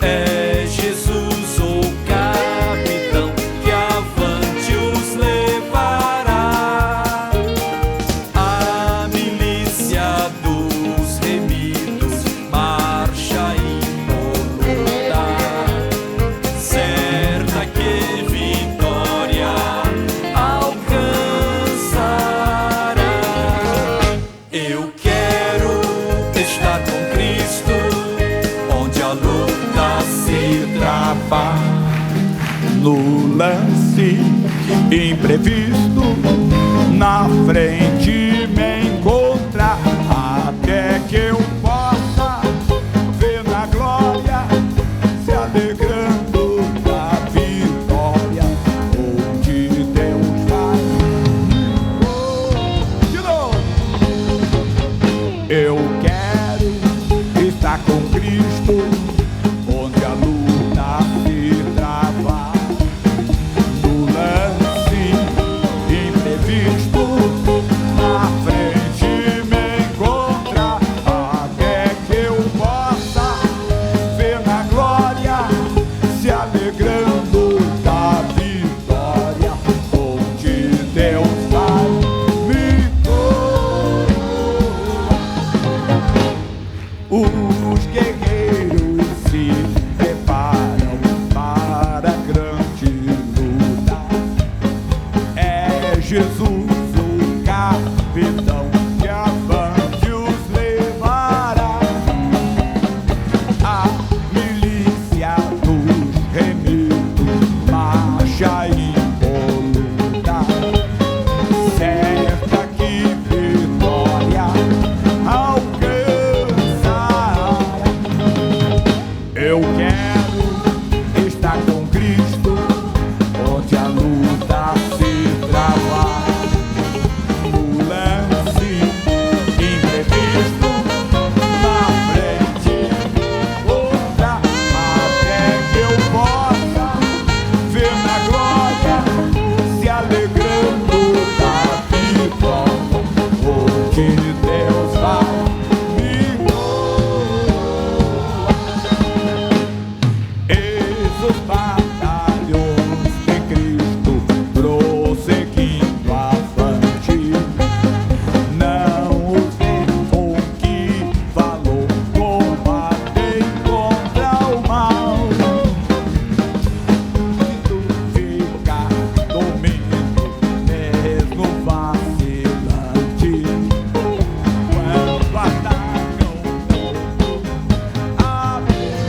É Jesus o capitão que avante os levará. A milícia dos remidos marcha impoluta, certa que vitória alcançará. Eu quero estar com Cristo, onde a luta se trava. No lance imprevisto, na frente me encontra, até que eu possa ver na glória, se alegrando da vitória, onde Deus vai. De novo. Eu quero estar com Cristo, onde a luta se trava. No lance imprevisto, na frente me encontra, até que eu possa ver na glória, se alegrando da vitória, onde Deus vai me pôr. Os guerreiros se preparam para a grande luta. É Jesus o capitão que avante os levará. A milícia dos remidos marcha impoluta, certa que vitória alcançará. Eu quero estar com Cristo, onde a luta se trava. No lance imprevisto, na frente outra, até que eu possa ver na glória, se alegrando da vitória, onde Deus vai me pôr. Eis os batalhões de Cristo prosseguindo avante. Não os vê com que valor combatem contra o mal. Tu fica dormindo, mesmo vacilante, quando atacam a milícia.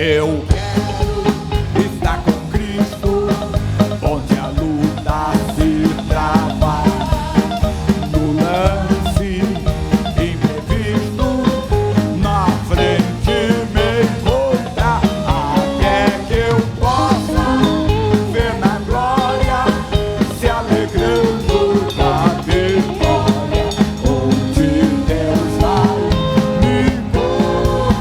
Eu quero estar com Cristo, onde a luta se trava. No lance imprevisto, na frente me encontra, até que eu possa ver na glória, se alegrando da vitória, onde Deus vai me pôr.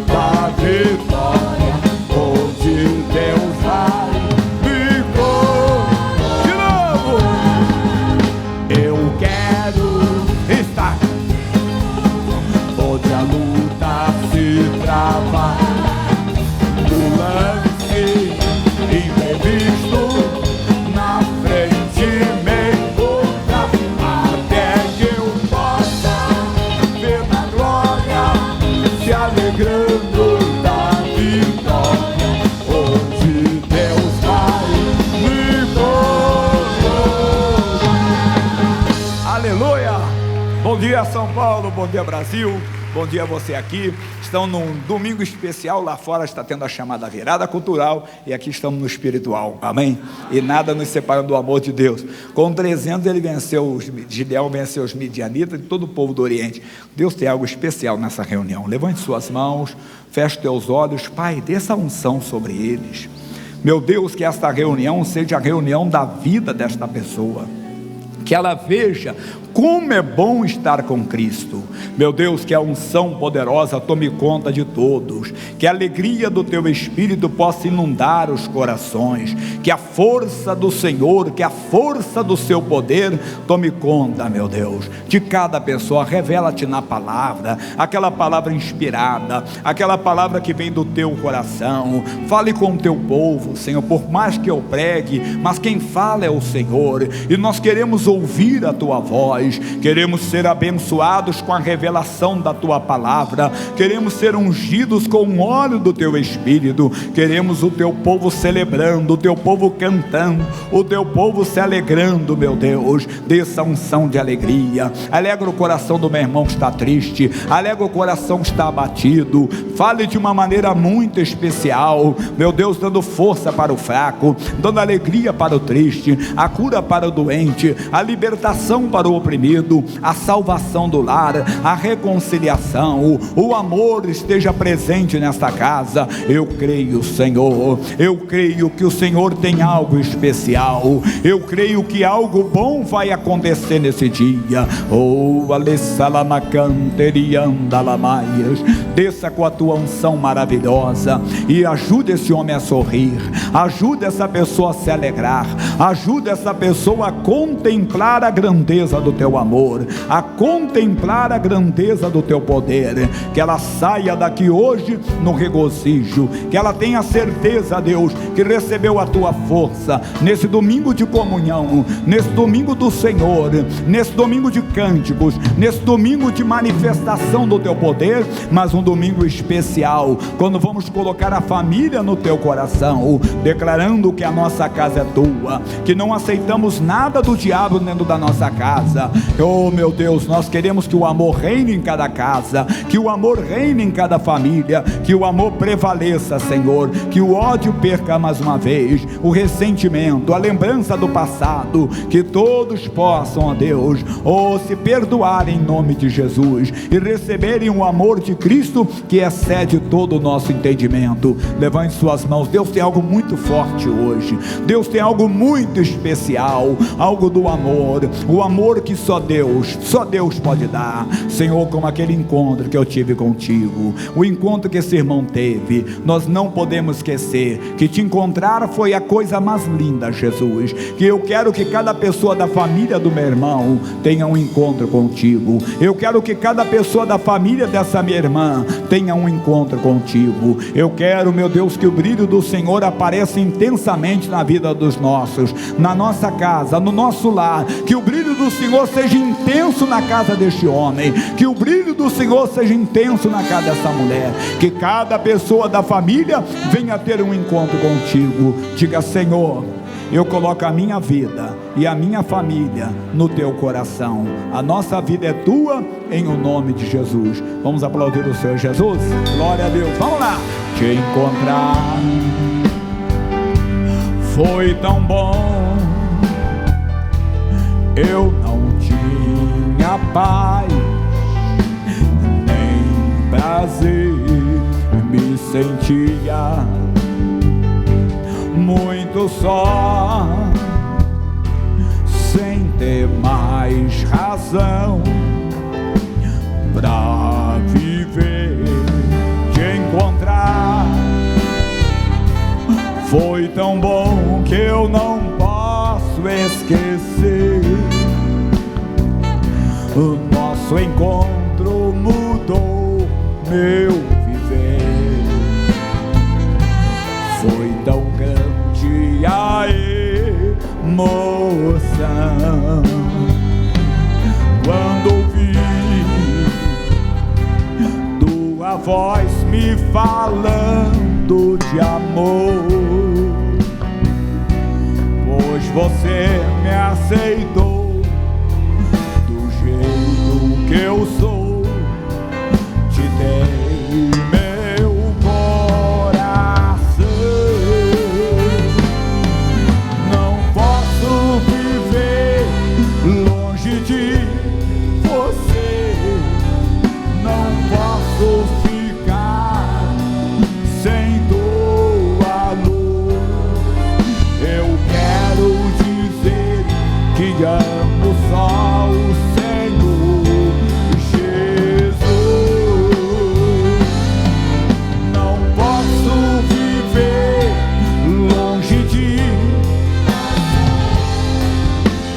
da vitória, onde Deus vai me conduzir. De novo, eu quero estar onde a luta se trava, no lance imprevisto, na frente me encontra, até que eu possa ver na glória, se alegrando da vitória, onde Deus vai me conduzir. Aleluia! Bom dia, São Paulo, bom dia, Brasil, bom dia a você aqui. Estão num domingo especial, lá fora está tendo a chamada virada cultural e aqui estamos no espiritual, amém? E nada nos separa do amor de Deus. Com 300 ele venceu, Gideão venceu os midianitas e todo o povo do Oriente. Deus tem algo especial nessa reunião. Levante suas mãos, feche teus olhos, Pai, desça a unção sobre eles. Meu Deus, que esta reunião seja a reunião da vida desta pessoa, que ela veja como é bom estar com Cristo. Meu Deus, que a unção poderosa tome conta de todos, que a alegria do teu Espírito possa inundar os corações, que a força do Senhor, que a força do seu poder tome conta, meu Deus, de cada pessoa. Revela-te na palavra, aquela palavra inspirada, aquela palavra que vem do teu coração. Fale com o teu povo, Senhor, por mais que eu pregue, mas quem fala é o Senhor, e nós queremos ouvir a tua voz. Queremos ser abençoados com a revelação da tua palavra, queremos ser ungidos com o óleo do teu Espírito, queremos o teu povo celebrando, o teu povo cantando, o teu povo se alegrando, meu Deus. Dessa unção de alegria, alegra o coração do meu irmão que está triste, alegra o coração que está abatido, fale de uma maneira muito especial, meu Deus, dando força para o fraco, dando alegria para o triste, a cura para o doente, a libertação para o oprimido, a salvação do lar, a reconciliação, o amor esteja presente nesta casa. Eu creio, Senhor, eu creio que o Senhor tem algo especial, eu creio que algo bom vai acontecer nesse dia. Oh, alessalamacanteriandalamaias, desça com a tua unção maravilhosa e ajuda esse homem a sorrir, ajuda essa pessoa a se alegrar, ajuda essa pessoa a contemplar a grandeza do teu amor, a contemplar a grandeza do teu poder, que ela saia daqui hoje no regozijo, que ela tenha certeza, Deus, que recebeu a tua força, nesse domingo de comunhão, nesse domingo do Senhor, nesse domingo de cânticos, nesse domingo de manifestação do teu poder, mas um domingo especial, quando vamos colocar a família no teu coração, declarando que a nossa casa é tua, que não aceitamos nada do diabo dentro da nossa casa. Oh, meu Deus, nós queremos que o amor reine em cada casa, que o amor reine em cada família, que o amor prevaleça, Senhor, que o ódio perca mais uma vez, o ressentimento, a lembrança do passado, que todos possam, ó Deus, se perdoarem em nome de Jesus e receberem o amor de Cristo que excede todo o nosso entendimento. Levante suas mãos. Deus tem algo muito forte hoje, Deus tem algo muito especial, algo do amor, o amor que só Deus pode dar, Senhor, como aquele encontro que eu tive contigo, o encontro que esse irmão teve, nós não podemos esquecer que te encontrar foi a coisa mais linda, Jesus, que eu quero que cada pessoa da família do meu irmão tenha um encontro contigo, eu quero que cada pessoa da família dessa minha irmã tenha um encontro contigo, eu quero, meu Deus, que o brilho do Senhor apareça intensamente na vida dos nossos, na nossa casa, no nosso lar, que o brilho do Senhor seja intenso na casa deste homem, que o brilho do Senhor seja intenso na casa dessa mulher, que cada pessoa da família venha ter um encontro contigo. Diga: Senhor, eu coloco a minha vida e a minha família no teu coração, a nossa vida é tua, em o nome de Jesus. Vamos aplaudir o Senhor Jesus? Glória a Deus. Vamos lá. Te encontrar foi tão bom, eu não tinha paz nem prazer, me sentia muito só, sem ter mais razão pra viver. tão bom que eu não posso esquecer. O nosso encontro mudou meu viver. Foi tão grande a emoção quando ouvi tua voz me falando de amor, pois você me aceitou do jeito que eu sou. Te dei meu coração. Não posso viver longe de você. Não posso ficar sem tua luz. Eu quero dizer que amo só o Senhor Jesus. Não posso viver longe de,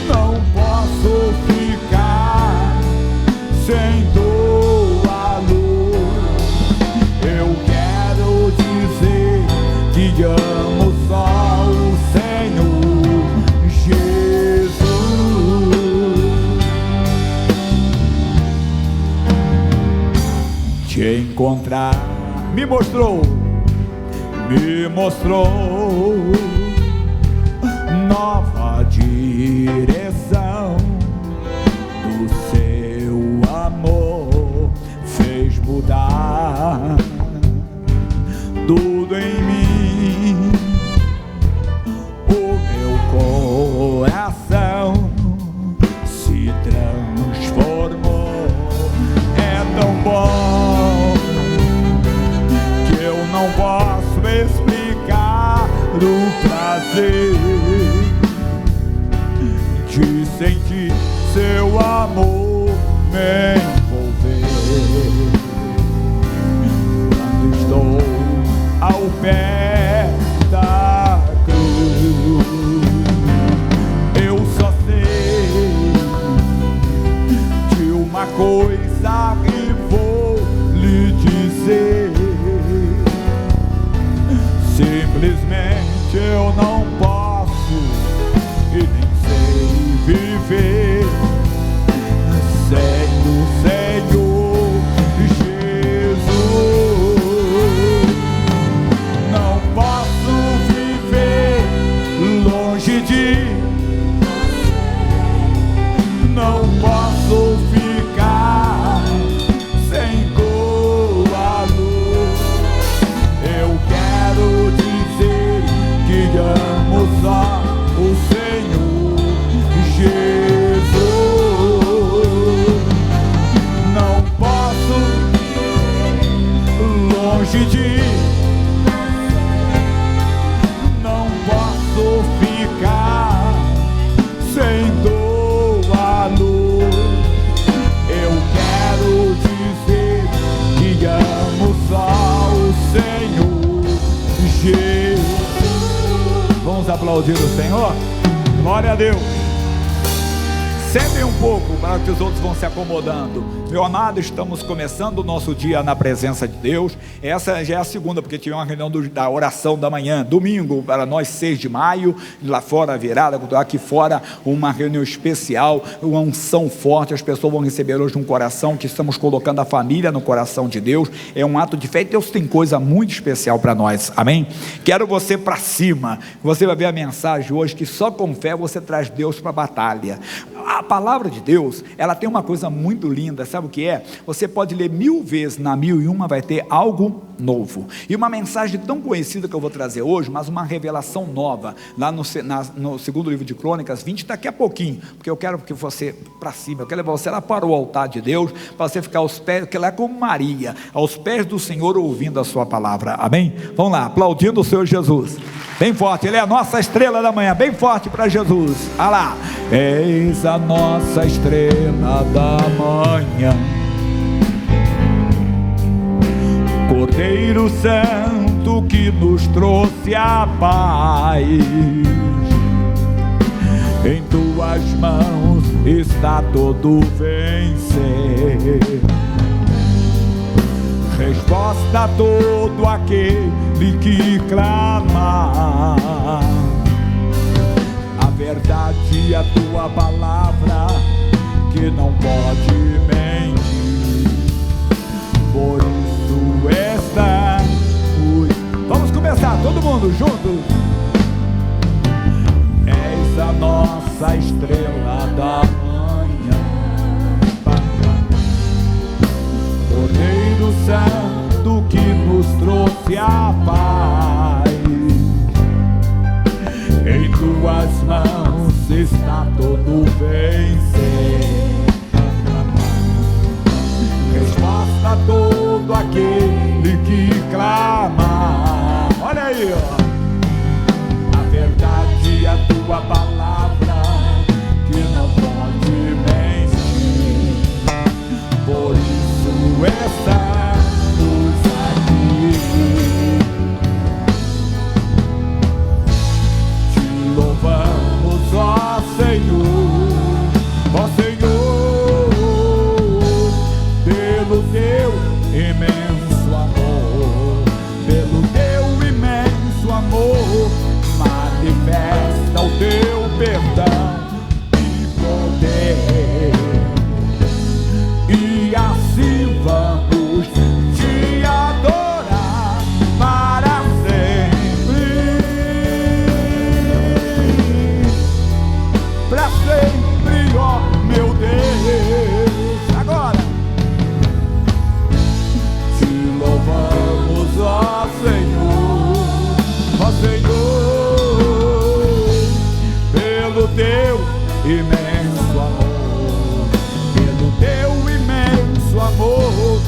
não posso ficar sem tua luz. Eu quero dizer que amo só o Senhor Jesus. Te encontrar me mostrou nova direção. Do seu amor fez mudar tudo em mim. O meu coração se transformou. É tão bom que eu não posso explicar o prazer de sentir seu amor me envolver. Quando estou ao pé da cruz, eu só sei de uma coisa que vou lhe dizer. Simplesmente eu não posso e nem sei viver sem o Senhor Jesus. Não posso viver longe de, não posso ficar sem tua luz. Eu quero dizer que amo só o Senhor Jesus. Não posso longe de, não posso ficar sem tua luz. Eu quero dizer que amo só o Senhor Jesus. Vamos aplaudir o Senhor? Glória a Deus. Sentem um pouco para que os outros vão se acomodando. Meu amado, estamos começando o nosso dia na presença de Deus. Essa já é a segunda, porque tive uma reunião da oração da manhã. Domingo, para nós, 6 de maio. Lá fora, virada, aqui fora, uma reunião especial, uma unção forte. As pessoas vão receber hoje um coração, que estamos colocando a família no coração de Deus. É um ato de fé. Deus tem coisa muito especial para nós, amém? Quero você para cima. Você vai ver a mensagem hoje, que só com fé você traz Deus para a batalha. A palavra de Deus, ela tem uma coisa muito linda, sabe o que é? Você pode ler 1000 vezes, na 1001 vai ter algo novo. E uma mensagem tão conhecida que eu vou trazer hoje, mas uma revelação nova, lá no segundo livro de Crônicas 20, daqui a pouquinho, porque eu quero que você para cima, eu quero levar você lá para o altar de Deus, para você ficar aos pés, que ela é como Maria, aos pés do Senhor, ouvindo a sua palavra, amém? Vamos lá, aplaudindo o Senhor Jesus, bem forte, Ele é a nossa estrela da manhã, bem forte para Jesus, olha lá, eis a nossa estrela da manhã, Cordeiro Santo Tu que nos trouxe a paz, em tuas mãos está todo vencer. Resposta a todo aquele que clama. A verdade é a tua palavra, que não pode mentir. Por isso estamos. Vamos começar, todo mundo junto. És a nossa estrela da manhã, Cordeiro Santo que nos trouxe a paz. Em tuas mãos está todo vencer. Resposta a todo aquele que clama. Olha aí, ó. A verdade é a tua palavra, que não pode mentir. Por isso estamos aqui. Te louvamos, ó Senhor, pelo teu imenso amor, pelo teu imenso amor. Manifesta o teu perdão e poder, e assim vamos te adorar para sempre, para sempre, ó meu Deus. Agora te louvamos, ó Senhor, ó Senhor, pelo teu imenso amor, pelo teu imenso amor.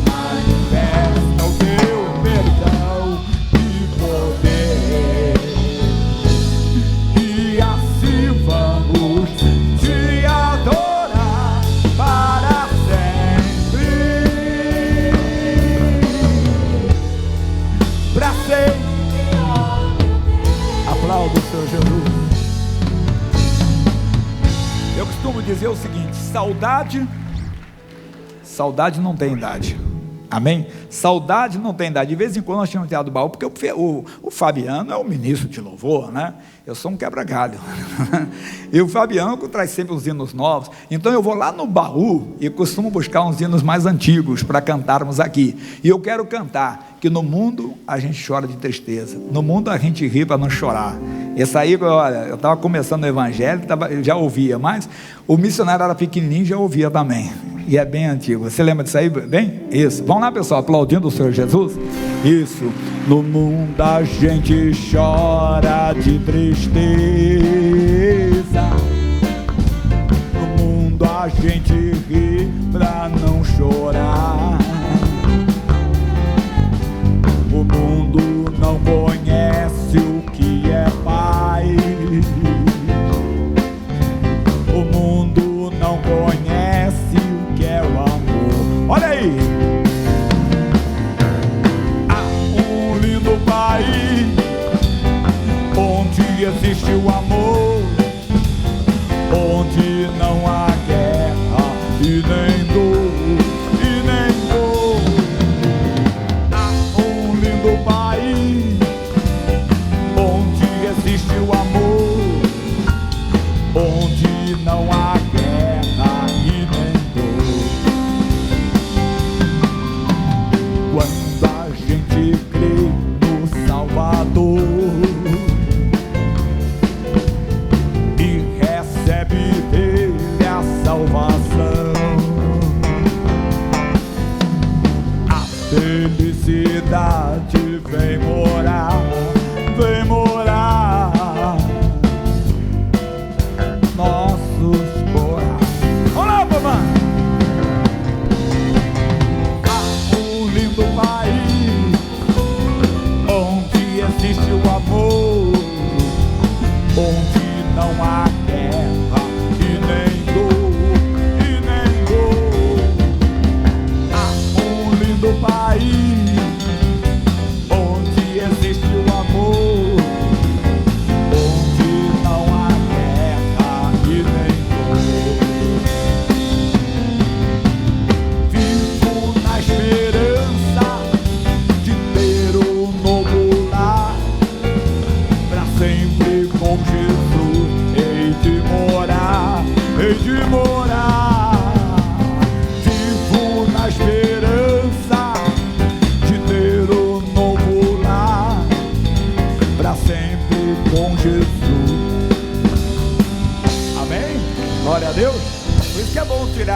Manifesta o teu perdão e poder, e assim vamos te adorar para sempre, para sempre. Aplauda o Senhor Jesus. Eu costumo dizer o seguinte: saudade não tem idade. Amém? Saudade não tem idade. De vez em quando nós tínhamos teatro do baú, porque o Fabiano é o ministro de louvor, né? Eu sou um quebra-galho. E o Fabiano traz sempre os hinos novos. Então eu vou lá no baú e costumo buscar uns hinos mais antigos para cantarmos aqui. E eu quero cantar que no mundo a gente chora de tristeza, no mundo a gente ri para não chorar. Esse aí, olha, eu estava começando o evangelho, já ouvia, mas o missionário era pequenininho, já ouvia também. E é bem antigo. Você lembra disso aí? Bem? Isso. Vamos lá, pessoal, aplaudindo o Senhor Jesus. Isso. No mundo a gente chora de tristeza, no mundo a gente ri pra não chorar. O mundo não conhece o que é paz, o mundo não conhece o que é o amor. Olha aí. País onde existe o amor, onde não há guerra e nem dor, e nem dor. Há um lindo país onde existe o amor, onde não há guerra e nem dor. Quando a gente crê Salvador e recebe dele a salvação, a felicidade vem morar nossos corações. Olá, mamãe! Há um lindo país onde existe o amor, onde não há guerra e nem dor, e nem dor. Há um lindo país onde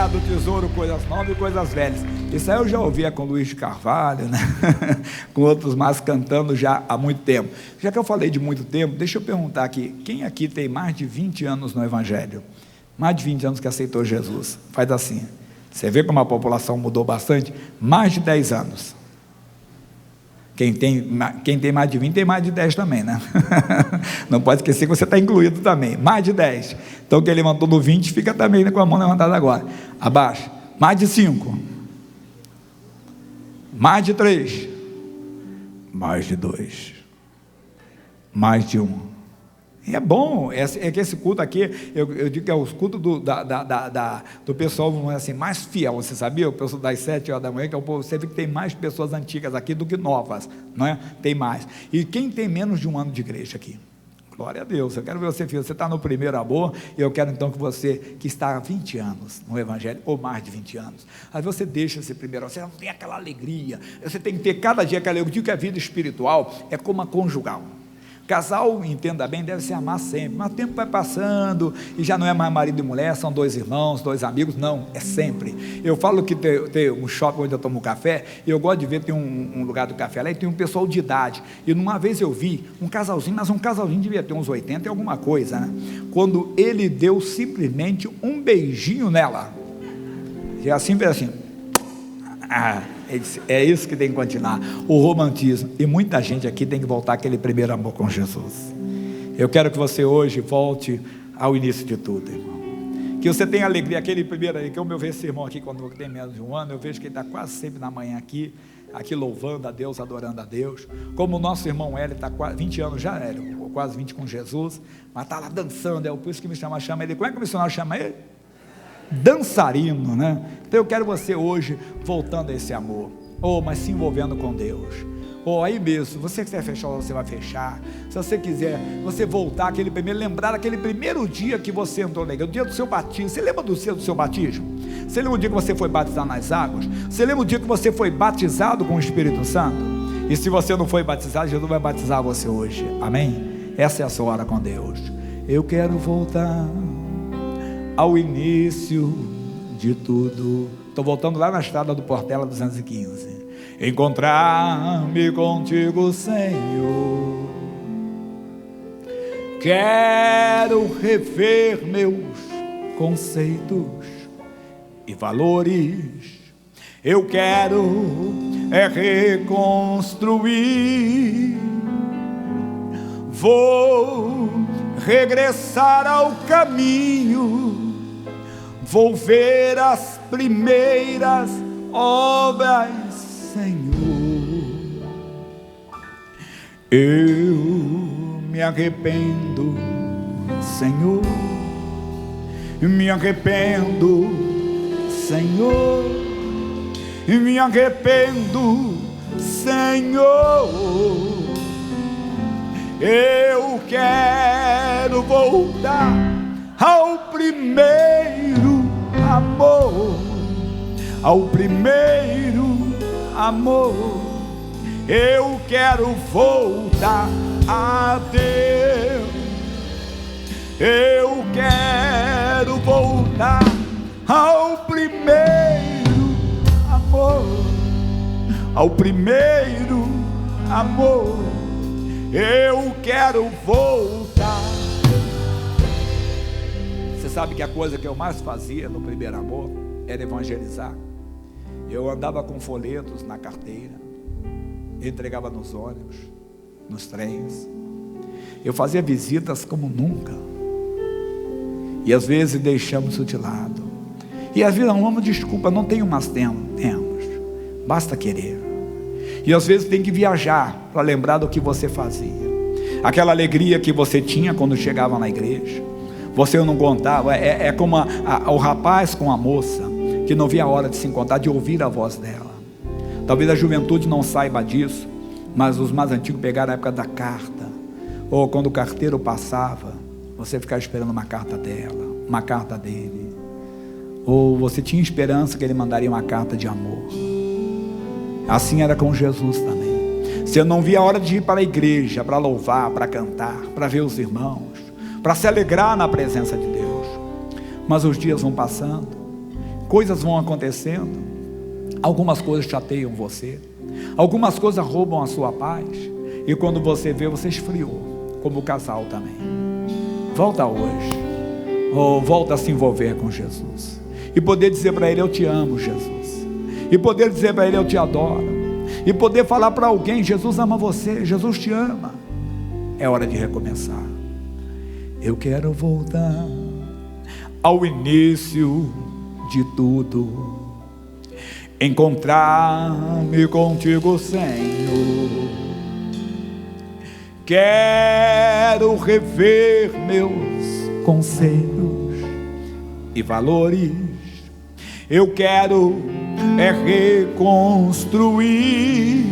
tirar do tesouro coisas novas e coisas velhas. Isso aí eu já ouvia com Luiz de Carvalho, né? Com outros mais cantando já há muito tempo. Já que eu falei de muito tempo, deixa eu perguntar aqui, quem aqui tem mais de 20 anos no Evangelho? Mais de 20 anos que aceitou Jesus? Faz assim, você vê como a população mudou bastante? Mais de 10 anos. Quem tem mais de 20 tem mais de 10 também, né? Não pode esquecer que você está incluído também. Mais de 10. Então quem levantou no 20 fica também com a mão levantada agora. Abaixa. Mais de 5. Mais de 3. Mais de 2. Mais de 1. E é bom, é que esse culto aqui, eu digo que é o culto do pessoal, vamos dizer assim, mais fiel, você sabia? O pessoal das 7 horas da manhã, que é o povo, você vê que tem mais pessoas antigas aqui do que novas, não é? Tem mais. E quem tem menos de 1 ano de igreja aqui? Glória a Deus, eu quero ver você, filho, você está no primeiro amor, e eu quero então que você, que está há 20 anos no Evangelho, ou mais de 20 anos, aí você deixa esse primeiro, você não tem aquela alegria, você tem que ter cada dia aquela alegria. Eu digo que a vida espiritual é como a conjugal. Casal, entenda bem, deve se amar sempre, mas o tempo vai passando e já não é mais marido e mulher, são 2 irmãos, 2 amigos, não, é sempre. Eu falo que tem um shopping onde eu tomo café, e eu gosto de ver, tem um lugar do café lá, e tem um pessoal de idade, e numa vez eu vi um casalzinho, mas um casalzinho devia ter uns 80 e alguma coisa, né? Quando ele deu simplesmente um beijinho nela, e assim fez assim, é isso que tem que continuar, o romantismo. E muita gente aqui tem que voltar àquele primeiro amor com Jesus. Eu quero que você hoje volte ao início de tudo, irmão. Que você tenha alegria, aquele primeiro aí, que eu vejo esse irmão aqui, quando tem menos de 1 ano, eu vejo que ele está quase sempre na manhã aqui louvando a Deus, adorando a Deus. Como o nosso irmão Hélio está 20 anos já, Hélio, quase 20 com Jesus, mas está lá dançando, por isso que me chama ele. Como é que o missionário chama ele? Dançarino, né? Então eu quero você hoje voltando a esse amor, mas se envolvendo com Deus, aí mesmo, se você quiser fechar, você vai fechar. Se você quiser, você voltar aquele primeiro, lembrar daquele primeiro dia que você entrou na igreja, o dia do seu batismo. Você lembra do seu batismo? Você lembra o dia que você foi batizado nas águas? Você lembra o dia que você foi batizado com o Espírito Santo? E se você não foi batizado, Jesus vai batizar você hoje, amém? Essa é a sua hora com Deus. Eu quero voltar ao início de tudo. Estou voltando lá na estrada do Portela 215. Encontrar-me contigo, Senhor. Quero rever meus conceitos e valores. Eu quero reconstruir. Vou regressar ao caminho. Vou ver as primeiras obras, Senhor. Eu me arrependo, Senhor. Me arrependo, Senhor. Me arrependo, Senhor. Eu quero voltar ao primeiro amor, ao primeiro amor. Eu quero voltar a Deus. Eu quero voltar ao primeiro amor, ao primeiro amor. Eu quero voltar. Você sabe que a coisa que eu mais fazia no primeiro amor era evangelizar. Eu andava com folhetos na carteira, entregava nos ônibus, nos trens. Eu fazia visitas como nunca. E às vezes deixamos isso de lado. E às vezes arrumamos desculpa, não tenho, mas temos. Basta querer. E às vezes tem que viajar para lembrar do que você fazia. Aquela alegria que você tinha quando chegava na igreja. Você não contava, é como o rapaz com a moça, que não via a hora de se encontrar, de ouvir a voz dela. Talvez a juventude não saiba disso, mas os mais antigos pegaram a época da carta, ou quando o carteiro passava, você ficava esperando uma carta dela, uma carta dele, ou você tinha esperança que ele mandaria uma carta de amor. Assim era com Jesus também. Você não via a hora de ir para a igreja, para louvar, para cantar, para ver os irmãos, para se alegrar na presença de Deus. Mas os dias vão passando, coisas vão acontecendo, algumas coisas chateiam você, algumas coisas roubam a sua paz, e quando você vê, você esfriou, como o casal também. Volta hoje, ou volta a se envolver com Jesus, e poder dizer para Ele: eu te amo, Jesus, e poder dizer para Ele: eu te adoro, e poder falar para alguém: Jesus ama você, Jesus te ama. É hora de recomeçar. Eu quero voltar ao início de tudo, encontrar-me contigo, Senhor. Quero rever meus conceitos e valores. Eu quero reconstruir.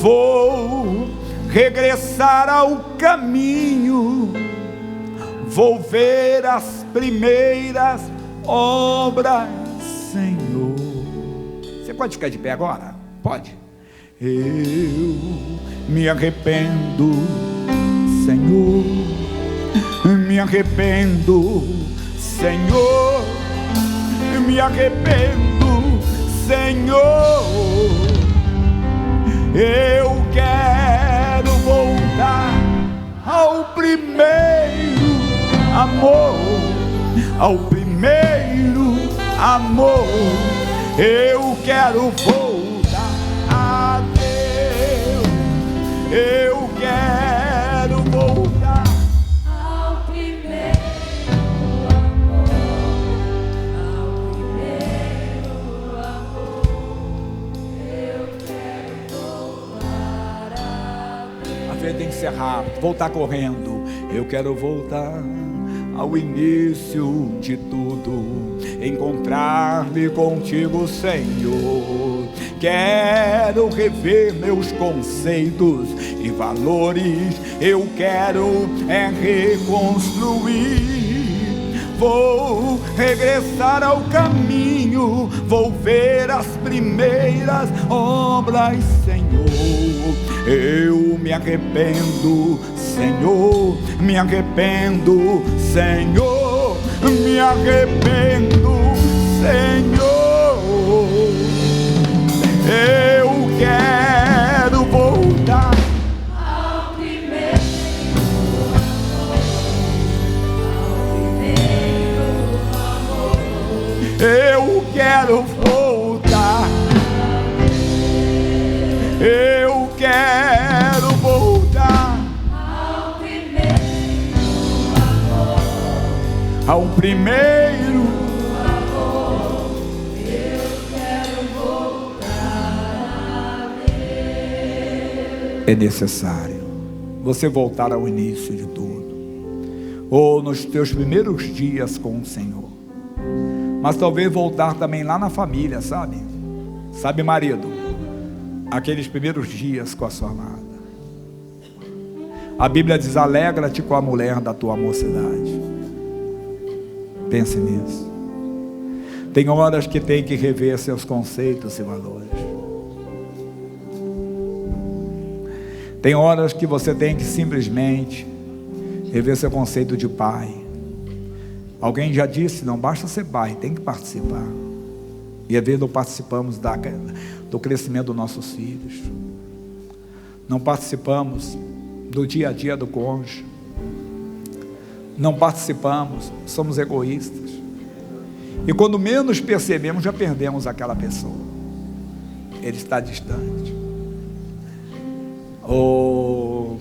Vou regressar ao caminho. Vou ver as primeiras obras, Senhor. Você pode ficar de pé agora? Pode. Eu me arrependo, Senhor. Me arrependo, Senhor. Me arrependo, Senhor. Eu quero voltar ao primeiro amor, ao primeiro amor. Eu quero voltar a Deus. Eu quero voltar ao primeiro amor, ao primeiro amor. Eu quero voltar a Deus. A vida tem que ser rápido, voltar correndo. Eu quero voltar ao início de tudo, encontrar-me contigo, Senhor. Quero rever meus conceitos e valores. Eu quero reconstruir. Vou regressar ao caminho. Vou ver as primeiras obras, Senhor. Eu me arrependo, Senhor. Me arrependo, Senhor. Me arrependo, Senhor. Eu quero voltar Ao primeiro amor, ao primeiro amor. Eu quero voltar. Eu quero voltar Ao primeiro amor, ao primeiro. amor. Eu quero voltar a Deus. É necessário você voltar ao início de tudo, ou nos teus primeiros dias com o Senhor, mas talvez voltar também lá na família, sabe, marido, aqueles primeiros dias com a sua amada. A Bíblia diz: alegra-te com a mulher da tua mocidade. Pense nisso. Tem horas que tem que rever seus conceitos e valores. Tem horas que você tem que simplesmente rever seu conceito de pai. Alguém já disse: não basta ser pai, tem que participar. E às vezes não participamos do crescimento dos nossos filhos, não participamos do dia a dia do cônjuge, não participamos, somos egoístas, e quando menos percebemos, já perdemos aquela pessoa. Ele está distante.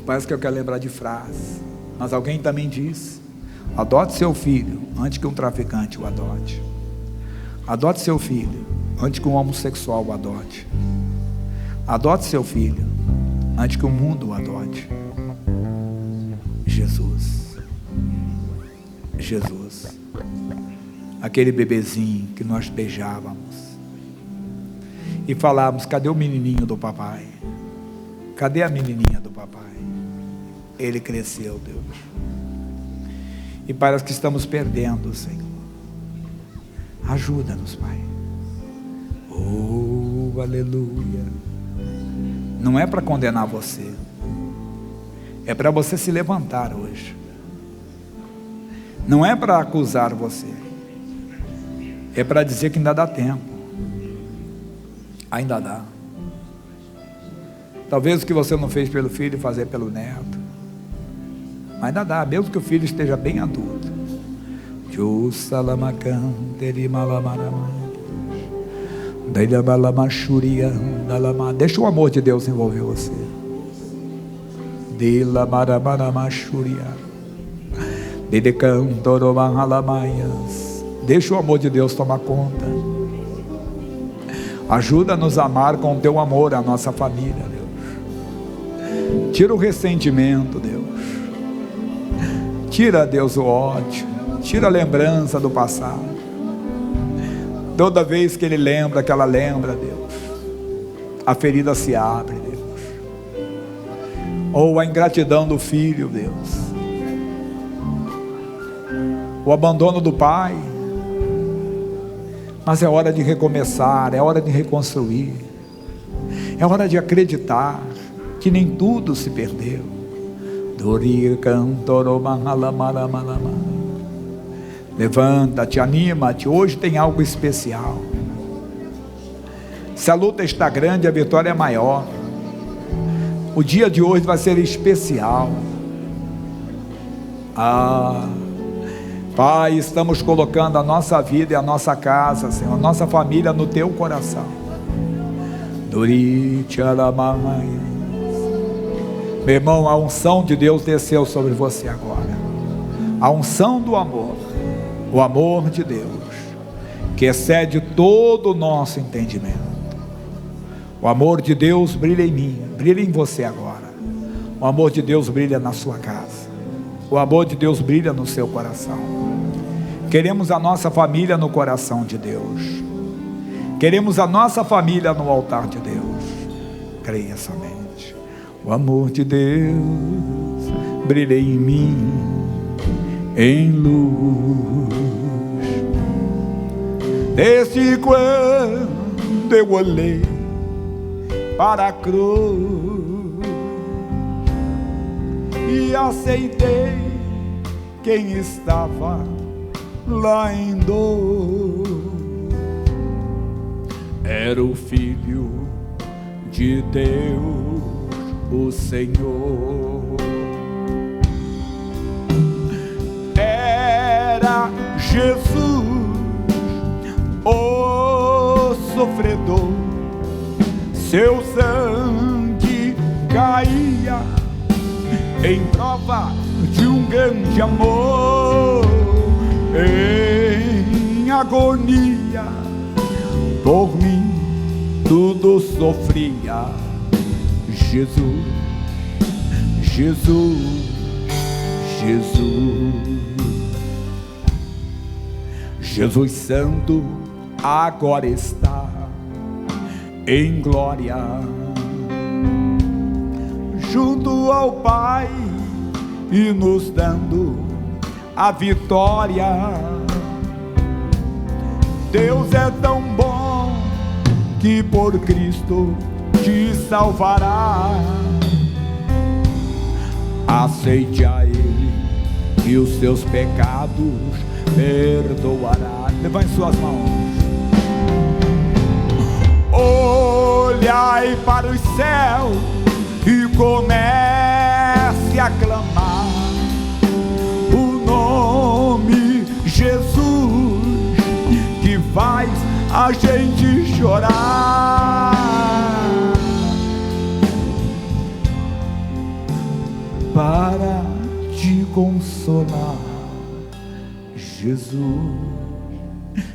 Parece que eu quero lembrar de frase, mas alguém também disse: adote seu filho antes que um traficante o adote. Adote seu filho antes que um homossexual o adote. Adote seu filho antes que o mundo o adote. Jesus, aquele bebezinho que nós beijávamos e falávamos: cadê o menininho do papai? Cadê a menininha do papai? Ele cresceu, Deus, e parece que estamos perdendo, Senhor. Ajuda-nos, Pai. Oh, aleluia. Não é para condenar você, é para você se levantar hoje. Não é para acusar você, é para dizer que ainda dá tempo. Ainda dá. Talvez o que você não fez pelo filho, fazer pelo neto. Mas ainda dá, mesmo que o filho esteja bem adulto. Deixa o amor de Deus envolver você. Deixa o amor de Deus tomar conta. Ajuda-nos a amar com o teu amor a nossa família, Deus. Tira o ressentimento, Deus. Tira, Deus, o ódio. Tira a lembrança do passado. Toda vez que ele lembra, que ela lembra, Deus, a ferida se abre, Deus. Ou a ingratidão do filho, Deus. O abandono do pai. Mas é hora de recomeçar, é hora de reconstruir. É hora de acreditar que nem tudo se perdeu. Levanta-te, anima-te, hoje tem algo especial. Se a luta está grande, a vitória é maior. O dia de hoje vai ser especial. Pai, estamos colocando a nossa vida e a nossa casa, Senhor, a nossa família no teu coração. Meu irmão, a unção de Deus desceu sobre você agora. A unção do amor. O amor de Deus, que excede todo o nosso entendimento. O amor de Deus brilha em mim, brilha em você agora. O amor de Deus brilha na sua casa. O amor de Deus brilha no seu coração. Queremos a nossa família no coração de Deus. Queremos a nossa família no altar de Deus. Creia somente. O amor de Deus brilha em mim, em luz. Desde quando eu olhei para a cruz e aceitei quem estava lá em dor, era o Filho de Deus, o Senhor. Era Jesus, o sofredor, seu sangue caía em prova de um grande amor. Em agonia, por mim tudo sofria. Jesus, Jesus, Jesus. Jesus Santo agora está em glória, junto ao Pai e nos dando a vitória. Deus é tão bom que por Cristo te salvará. Aceite a Ele e os seus pecados perdoará. Levante suas mãos. Olhai para os céus e comece a clamar o nome Jesus, que faz a gente chorar. Para te consolar, Jesus,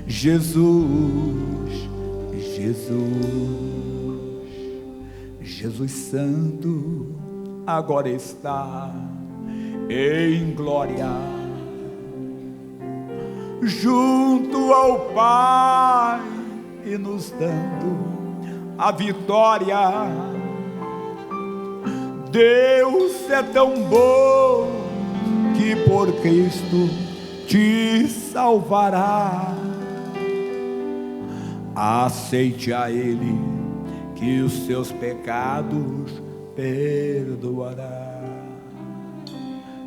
Jesus, Jesus. Jesus Santo agora está em glória, junto ao Pai e nos dando a vitória. Deus é tão bom que por Cristo te salvará. Aceite a Ele, que os seus pecados perdoará.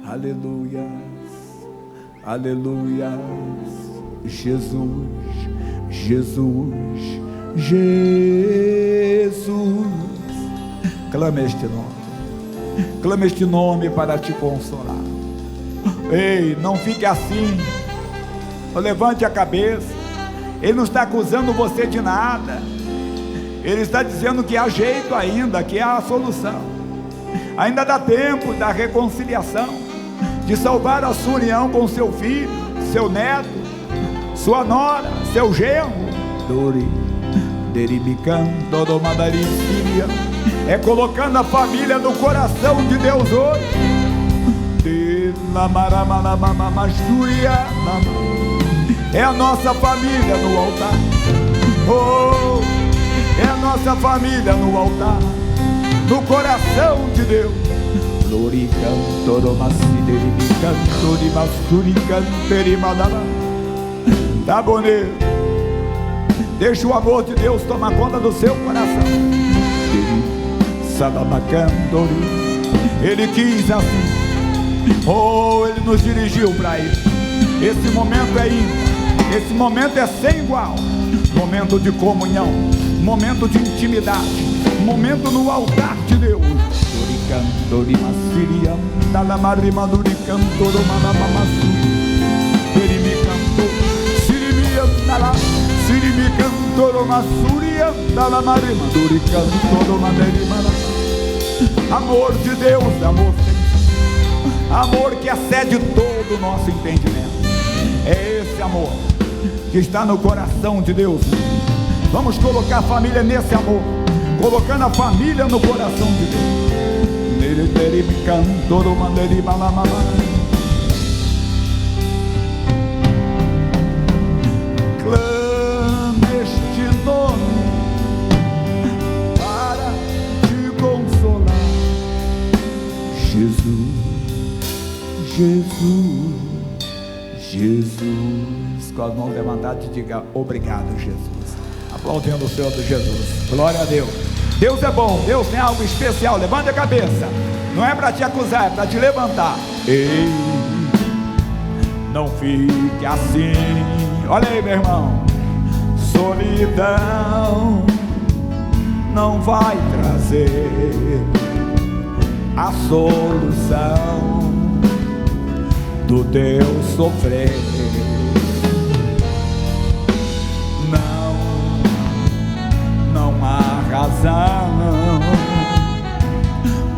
Aleluias, aleluias. Jesus, Jesus, Jesus. Clame este nome. Clame este nome para te consolar. Ei, não fique assim. Levante a cabeça. Ele não está acusando você de nada. Ele está dizendo que há jeito ainda, que há a solução. Ainda dá tempo da reconciliação, de salvar a sua união com seu filho, seu neto, sua nora, seu genro. É colocando a família no coração de Deus hoje. É a nossa família no altar. Oh, é a nossa família no altar, no coração de Deus. Tá bonito. Deixa o amor de Deus tomar conta do seu coração. Ele quis assim. Oh, Ele nos dirigiu para isso. Esse momento é ímpar. Esse momento é sem igual. Momento de comunhão, momento de intimidade, momento no altar de Deus. Amor de Deus, amor sem fim. Amor que excede todo o nosso entendimento. É esse amor que está no coração de Deus. Vamos colocar a família nesse amor, colocando a família no coração de Deus. Clame este nome para te consolar. Jesus, Jesus, Jesus. Com as mãos levantadas, diga obrigado, Jesus. Aplaudindo o Senhor de Jesus. Glória a Deus. Deus é bom, Deus tem algo especial. Levante a cabeça. Não é para te acusar, é para te levantar. Ei, não fique assim. Olha aí, meu irmão. Solidão não vai trazer a solução do teu sofrer. Não há razão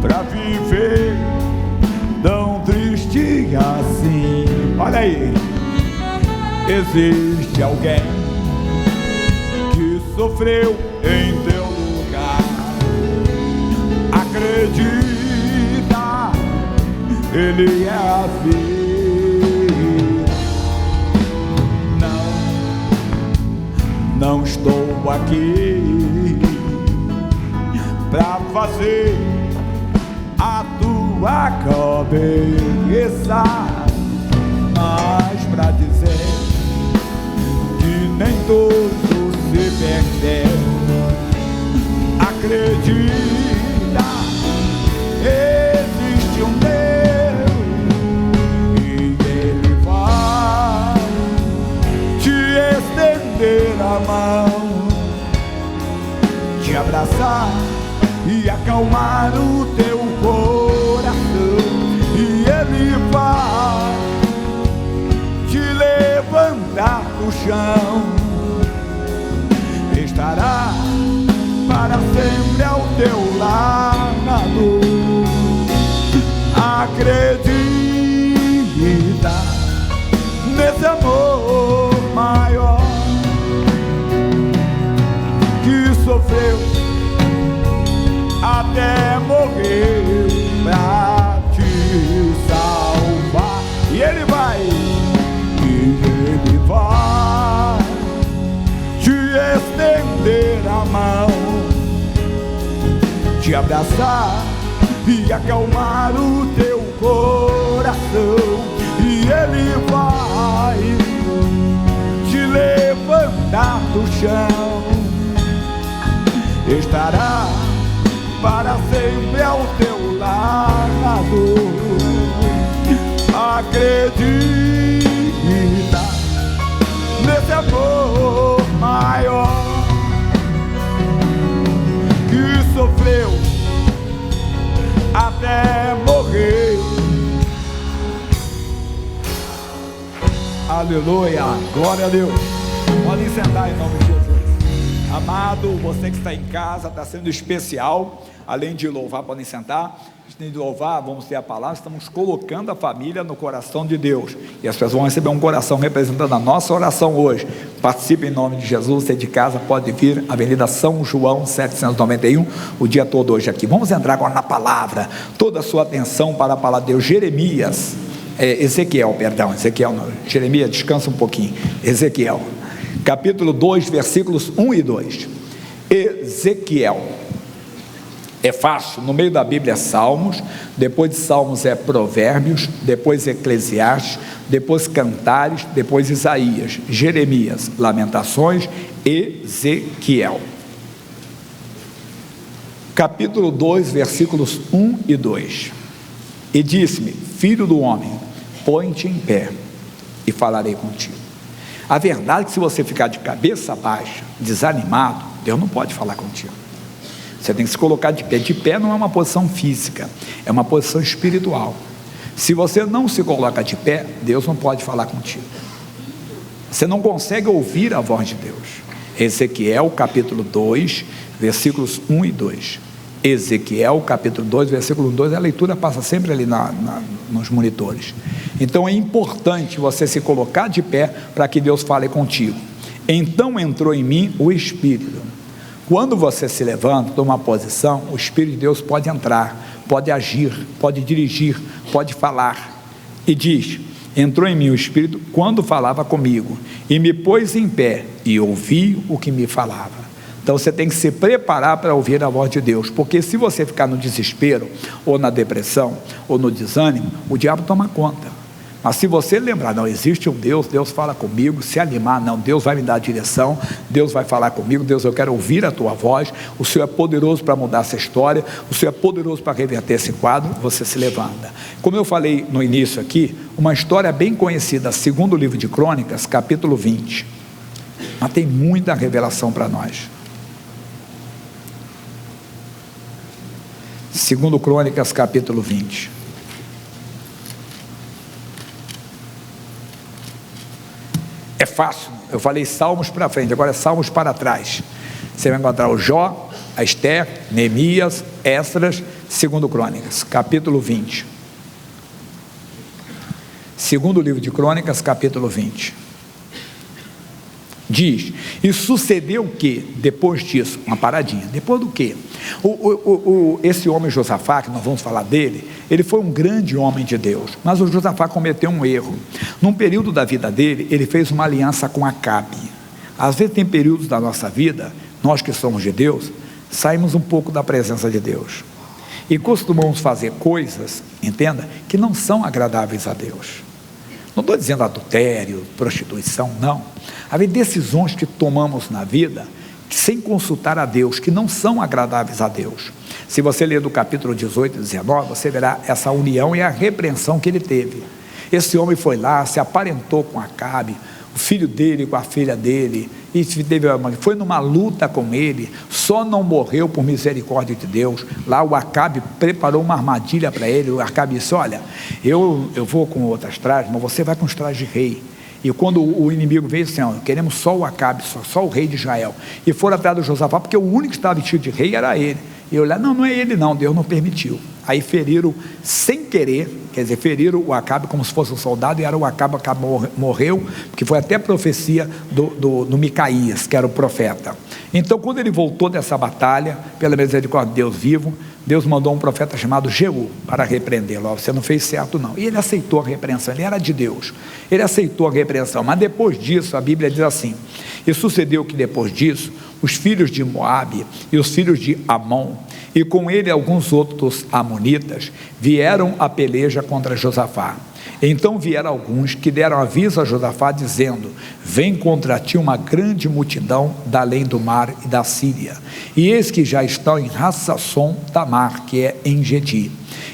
pra viver tão triste assim. Olha aí, existe alguém que sofreu em teu lugar. Acredita, Ele é a vida. Não estou aqui pra fazer a tua cabeça, mas pra dizer que nem tudo se perdeu. Acredita, existe um Deus e Ele vai te estender a mão, te abraçar e acalmar o teu coração, e Ele vai te levantar do chão, estará para sempre ao teu lado. Acredita nesse amor maior que sofreu até morrer pra te salvar. E Ele vai te estender a mão, te abraçar e acalmar o teu coração, e Ele vai te levantar do chão, estará para sempre ao teu lado. Acredita nesse amor maior que sofreu até morrer. Aleluia, glória a Deus. Podem sentar em nome de Jesus. Amado, você que está em casa, está sendo especial. Além de louvar, podem sentar. Antes de louvar, vamos ter a palavra. Estamos colocando a família no coração de Deus, e as pessoas vão receber um coração representando a nossa oração hoje. Participe em nome de Jesus. Você de casa pode vir, Avenida São João 791, o dia todo hoje aqui. Vamos entrar agora na palavra. Toda a sua atenção para a palavra de Deus. Ezequiel, não. Jeremias, descansa um pouquinho. Ezequiel, capítulo 2, versículos 1 e 2. Ezequiel. É fácil, no meio da Bíblia é Salmos, depois de Salmos é Provérbios, depois Eclesiastes, depois Cantares, depois Isaías, Jeremias, Lamentações, Ezequiel. Capítulo 2, versículos 1 e 2. E disse-me: filho do homem, põe-te em pé e falarei contigo. A verdade é que se você ficar de cabeça baixa, desanimado, Deus não pode falar contigo. Você tem que se colocar de pé. De pé não é uma posição física, é uma posição espiritual. Se você não se coloca de pé, Deus não pode falar contigo. Você não consegue ouvir a voz de Deus. Ezequiel capítulo 2, versículos 1 e 2. Ezequiel capítulo 2, versículo 2, a leitura passa sempre ali nos monitores. Então é importante você se colocar de pé para que Deus fale contigo. Então entrou em mim o Espírito. Quando você se levanta, toma uma posição, o Espírito de Deus pode entrar, pode agir, pode dirigir, pode falar. E diz: entrou em mim o Espírito quando falava comigo, e me pôs em pé, e ouvi o que me falava. Então você tem que se preparar para ouvir a voz de Deus, porque se você ficar no desespero, ou na depressão, ou no desânimo, o diabo toma conta. Mas se você lembrar, não, existe um Deus, Deus fala comigo, se animar, não, Deus vai me dar a direção, Deus vai falar comigo, Deus, eu quero ouvir a tua voz, o Senhor é poderoso para mudar essa história, o Senhor é poderoso para reverter esse quadro, você se levanta. Como eu falei no início aqui, uma história bem conhecida, segundo livro de Crônicas, capítulo 20, mas tem muita revelação para nós. Segundo Crônicas, capítulo 20. É fácil, eu falei Salmos para frente, agora é Salmos para trás. Você vai encontrar o Jó, a Esther, Neemias, Esdras, segundo Crônicas, capítulo 20. Segundo livro de Crônicas, capítulo 20. Diz: e sucedeu o que? Depois disso, uma paradinha, depois do que? Esse homem Josafá, que nós vamos falar dele, ele foi um grande homem de Deus, mas o Josafá cometeu um erro. Num período da vida dele, ele fez uma aliança com Acabe. Às vezes tem períodos da nossa vida, nós que somos de Deus, saímos um pouco da presença de Deus, e costumamos fazer coisas, entenda, que não são agradáveis a Deus. Não estou dizendo adultério, prostituição, não. Havia decisões que tomamos na vida sem consultar a Deus, que não são agradáveis a Deus. Se você ler do capítulo 18 e 19, você verá essa união e a repreensão que ele teve. Esse homem foi lá, se aparentou com Acabe, o filho dele com a filha dele, e foi numa luta com ele, só não morreu por misericórdia de Deus. Lá o Acabe preparou uma armadilha para ele. O Acabe disse: olha, eu vou com outras trajes, mas você vai com os trajes de rei. E quando o inimigo veio, assim, queremos só o Acabe, só o rei de Israel. E foram atrás do Josafá, porque o único que estava vestido de rei era ele. E eu olhei: não é ele não, Deus não permitiu. Aí feriram sem querer, quer dizer, feriram o Acabe como se fosse um soldado, e era o Acabe morreu, porque foi até profecia do Micaías, que era o profeta. Então, quando ele voltou dessa batalha, pela misericórdia de Deus vivo, Deus mandou um profeta chamado Jeú para repreendê-lo. Você não fez certo não. E ele aceitou a repreensão, ele era de Deus, ele aceitou a repreensão. Mas depois disso, a Bíblia diz assim: e sucedeu que depois disso, os filhos de Moabe e os filhos de Amon, e com ele alguns outros amonitas, vieram a peleja contra Josafá. Então vieram alguns que deram aviso a Josafá, dizendo: vem contra ti uma grande multidão da além do mar e da Síria, e eis que já estão em Hassasson Tamar, que é em Gedi.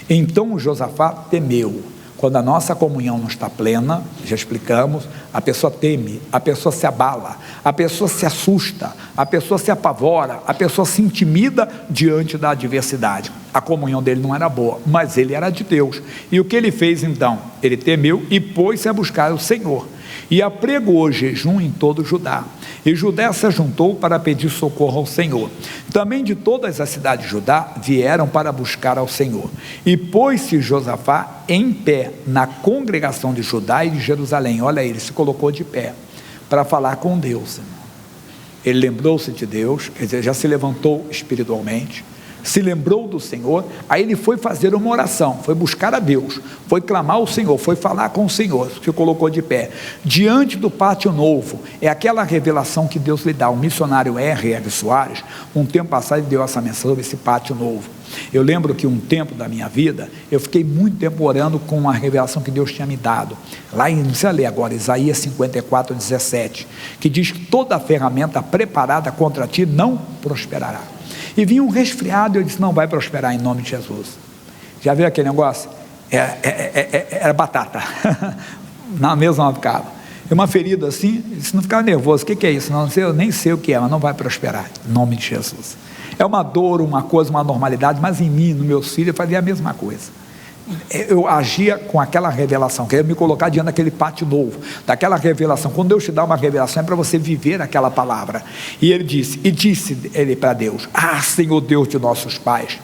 Então Josafá temeu. Quando a nossa comunhão não está plena, já explicamos, a pessoa teme, a pessoa se abala, a pessoa se assusta, a pessoa se apavora, a pessoa se intimida diante da adversidade. A comunhão dele não era boa, mas ele era de Deus. E o que ele fez então? Ele temeu e pôs-se a buscar o Senhor. E apregoou jejum em todo Judá. E Judá se juntou para pedir socorro ao Senhor. Também de todas as cidades de Judá vieram para buscar ao Senhor. E pôs-se Josafá em pé na congregação de Judá e de Jerusalém. Olha, ele se colocou de pé para falar com Deus. Ele lembrou-se de Deus, quer dizer, já se levantou espiritualmente, se lembrou do Senhor, aí ele foi fazer uma oração, foi buscar a Deus, foi clamar ao Senhor, foi falar com o Senhor, se colocou de pé, diante do pátio novo. É aquela revelação que Deus lhe dá. O missionário R.R. Soares, um tempo passado, deu essa mensagem sobre esse pátio novo. Eu lembro que um tempo da minha vida, eu fiquei muito tempo orando com a revelação que Deus tinha me dado, lá em, não precisa ler agora, Isaías 54, 17, que diz que toda ferramenta preparada contra ti não prosperará. E vinha um resfriado, e eu disse, não vai prosperar em nome de Jesus. Já viu aquele negócio? Era batata, na mesma não ficava. Uma ferida assim, eu disse, não ficava nervoso, o que é isso? Não sei, eu nem sei o que é, mas não vai prosperar, em nome de Jesus. É uma dor, uma coisa, uma normalidade, mas em mim, nos meus filhos, eu fazia a mesma coisa. Eu agia com aquela revelação, queria me colocar diante daquele pátio novo, daquela revelação. Quando Deus te dá uma revelação, é para você viver aquela palavra. E ele disse ele para Deus, Senhor Deus de nossos pais,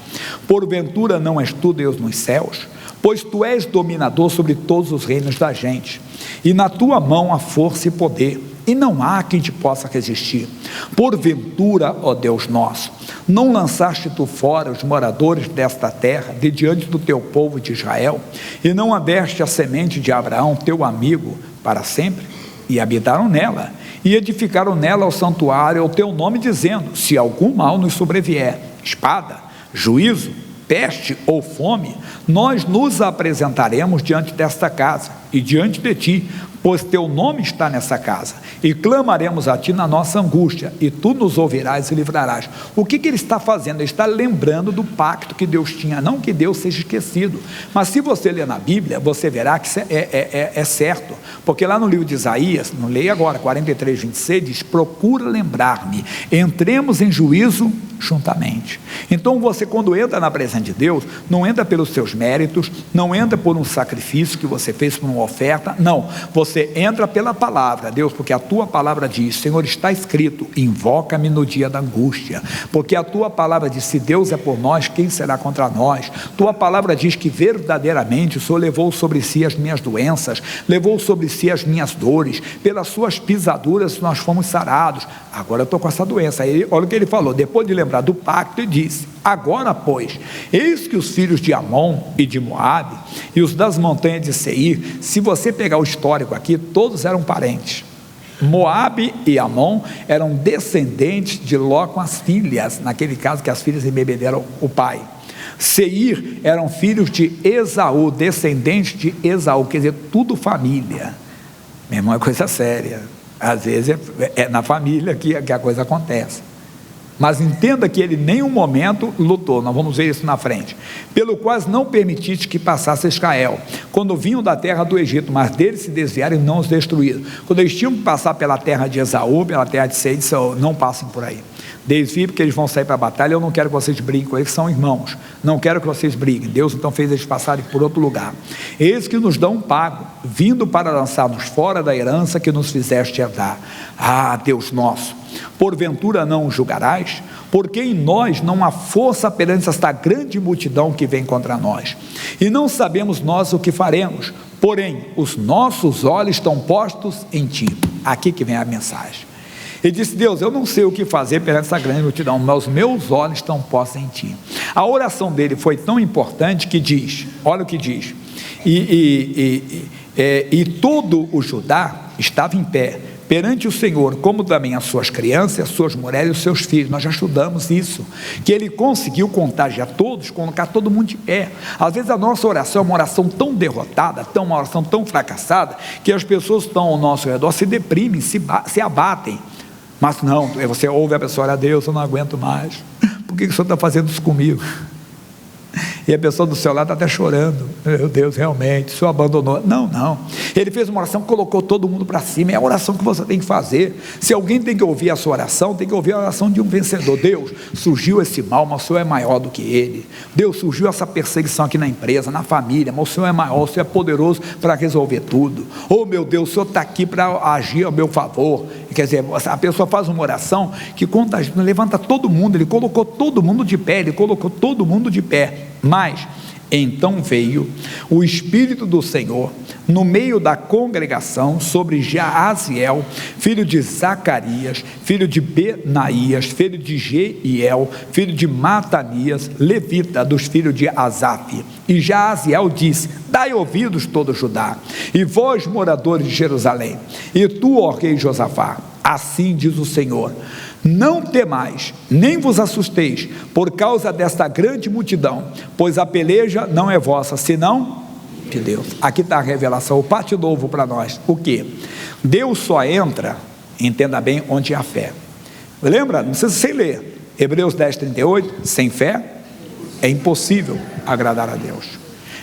porventura não és tu Deus nos céus? Pois tu és dominador sobre todos os reinos da gente, e na tua mão há força e poder, e não há quem te possa resistir. Porventura, ó Deus nosso, não lançaste tu fora os moradores desta terra, de diante do teu povo de Israel, e não abreste a semente de Abraão, teu amigo, para sempre? E habitaram nela, e edificaram nela o santuário ao teu nome, dizendo, se algum mal nos sobrevier, espada, juízo, peste ou fome, nós nos apresentaremos diante desta casa, e diante de ti, pois teu nome está nessa casa, e clamaremos a ti na nossa angústia, e tu nos ouvirás e livrarás. O que ele está fazendo? Ele está lembrando do pacto que Deus tinha, não que Deus seja esquecido, mas se você ler na Bíblia, você verá que é certo, porque lá no livro de Isaías, não leia agora, 43, 26, diz, procura lembrar-me, entremos em juízo juntamente. Então você, quando entra na presença de Deus, não entra pelos seus méritos, não entra por um sacrifício que você fez, por uma oferta, não, você entra pela palavra, Deus, porque a tua palavra diz, Senhor, está escrito, invoca-me no dia da angústia, porque a tua palavra diz, se Deus é por nós, quem será contra nós? Tua palavra diz que verdadeiramente o Senhor levou sobre si as minhas doenças, levou sobre si as minhas dores, pelas suas pisaduras nós fomos sarados. Agora eu estou com essa doença. Aí, olha o que ele falou, depois de lembrar do pacto, ele disse, agora pois, eis que os filhos de Amon e de Moabe, e os das montanhas de Seir, se você pegar o histórico aqui, todos eram parentes. Moabe e Amon eram descendentes de Ló com as filhas, naquele caso que as filhas embebederam o pai. Seir eram filhos de Esaú, descendentes de Esaú, quer dizer, tudo família. Meu irmão, é coisa séria. Às vezes é na família que a coisa acontece. Mas entenda que ele em nenhum momento lutou, nós vamos ver isso na frente, pelo qual não permitiste que passasse Israel, quando vinham da terra do Egito, mas deles se desviaram e não os destruíram. Quando eles tinham que passar pela terra de Esaú, pela terra de Seir, não passem por aí, desviem, porque eles vão sair para a batalha, eu não quero que vocês briguem com eles, são irmãos, não quero que vocês briguem. Deus então fez eles passarem por outro lugar. Eis que nos dão um pago, vindo para lançar-nos fora da herança que nos fizeste herdar. Deus nosso, porventura não o julgarás? Porque em nós não há força perante esta grande multidão que vem contra nós, e não sabemos nós o que faremos, porém os nossos olhos estão postos em ti. Aqui que vem a mensagem. Ele disse, Deus, eu não sei o que fazer perante essa grande multidão, mas os meus olhos estão postos em ti. A oração dele foi tão importante que diz, olha o que diz, e todo o Judá estava em pé perante o Senhor, como também as suas crianças, as suas mulheres e os seus filhos. Nós já estudamos isso, que ele conseguiu contagiar todos, colocar todo mundo de pé. Às vezes a nossa oração é uma oração tão derrotada, uma oração tão fracassada, que as pessoas que estão ao nosso redor se deprimem, se abatem. Mas não, você ouve a pessoa, Deus, eu não aguento mais, por que o Senhor está fazendo isso comigo? E a pessoa do seu lado está até chorando. Meu Deus, realmente, o Senhor abandonou. Não. Ele fez uma oração, colocou todo mundo para cima. É a oração que você tem que fazer. Se alguém tem que ouvir a sua oração, tem que ouvir a oração de um vencedor. Deus, surgiu esse mal, mas o Senhor é maior do que ele. Deus, surgiu essa perseguição aqui na empresa, na família, mas o Senhor é maior, o Senhor é poderoso para resolver tudo. Oh meu Deus, o Senhor está aqui para agir ao meu favor. Quer dizer, a pessoa faz uma oração que contagia, levanta todo mundo. Ele colocou todo mundo de pé, mas então veio o Espírito do Senhor no meio da congregação sobre Jaaziel, filho de Zacarias, filho de Benaías, filho de Jeiel, filho de Matanias, levita, dos filhos de Asaf. E Jaaziel disse: dai ouvidos todo Judá, e vós moradores de Jerusalém, e tu, ó rei Josafá, assim diz o Senhor: não temais, nem vos assusteis por causa desta grande multidão, pois a peleja não é vossa, senão de Deus. Aqui está a revelação, o parte novo para nós. O que? Deus só entra, entenda bem, onde há fé. Lembra? Não precisa sem ler. Hebreus 10:38, sem fé é impossível agradar a Deus.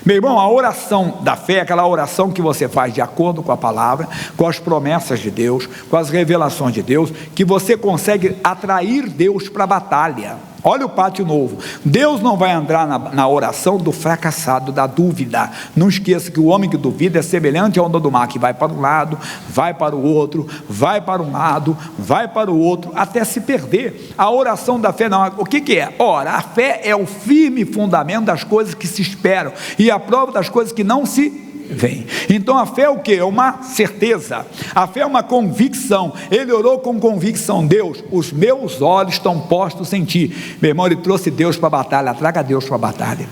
Meu irmão, a oração da fé é aquela oração que você faz de acordo com a palavra, com as promessas de Deus, com as revelações de Deus, que você consegue atrair Deus para a batalha. Olha o pátio novo. Deus não vai entrar na oração do fracassado, da dúvida. Não esqueça que o homem que duvida é semelhante à onda do mar, que vai para um lado, vai para o outro, vai para um lado, vai para o outro, até se perder. A oração da fé não. O que é? Ora, a fé é o firme fundamento das coisas que se esperam e a prova das coisas que não se vem. Então a fé é o que? É uma certeza. A fé é uma convicção. Ele orou com convicção: Deus, os meus olhos estão postos em ti. Meu irmão, ele trouxe Deus para a batalha. Traga Deus para a batalha.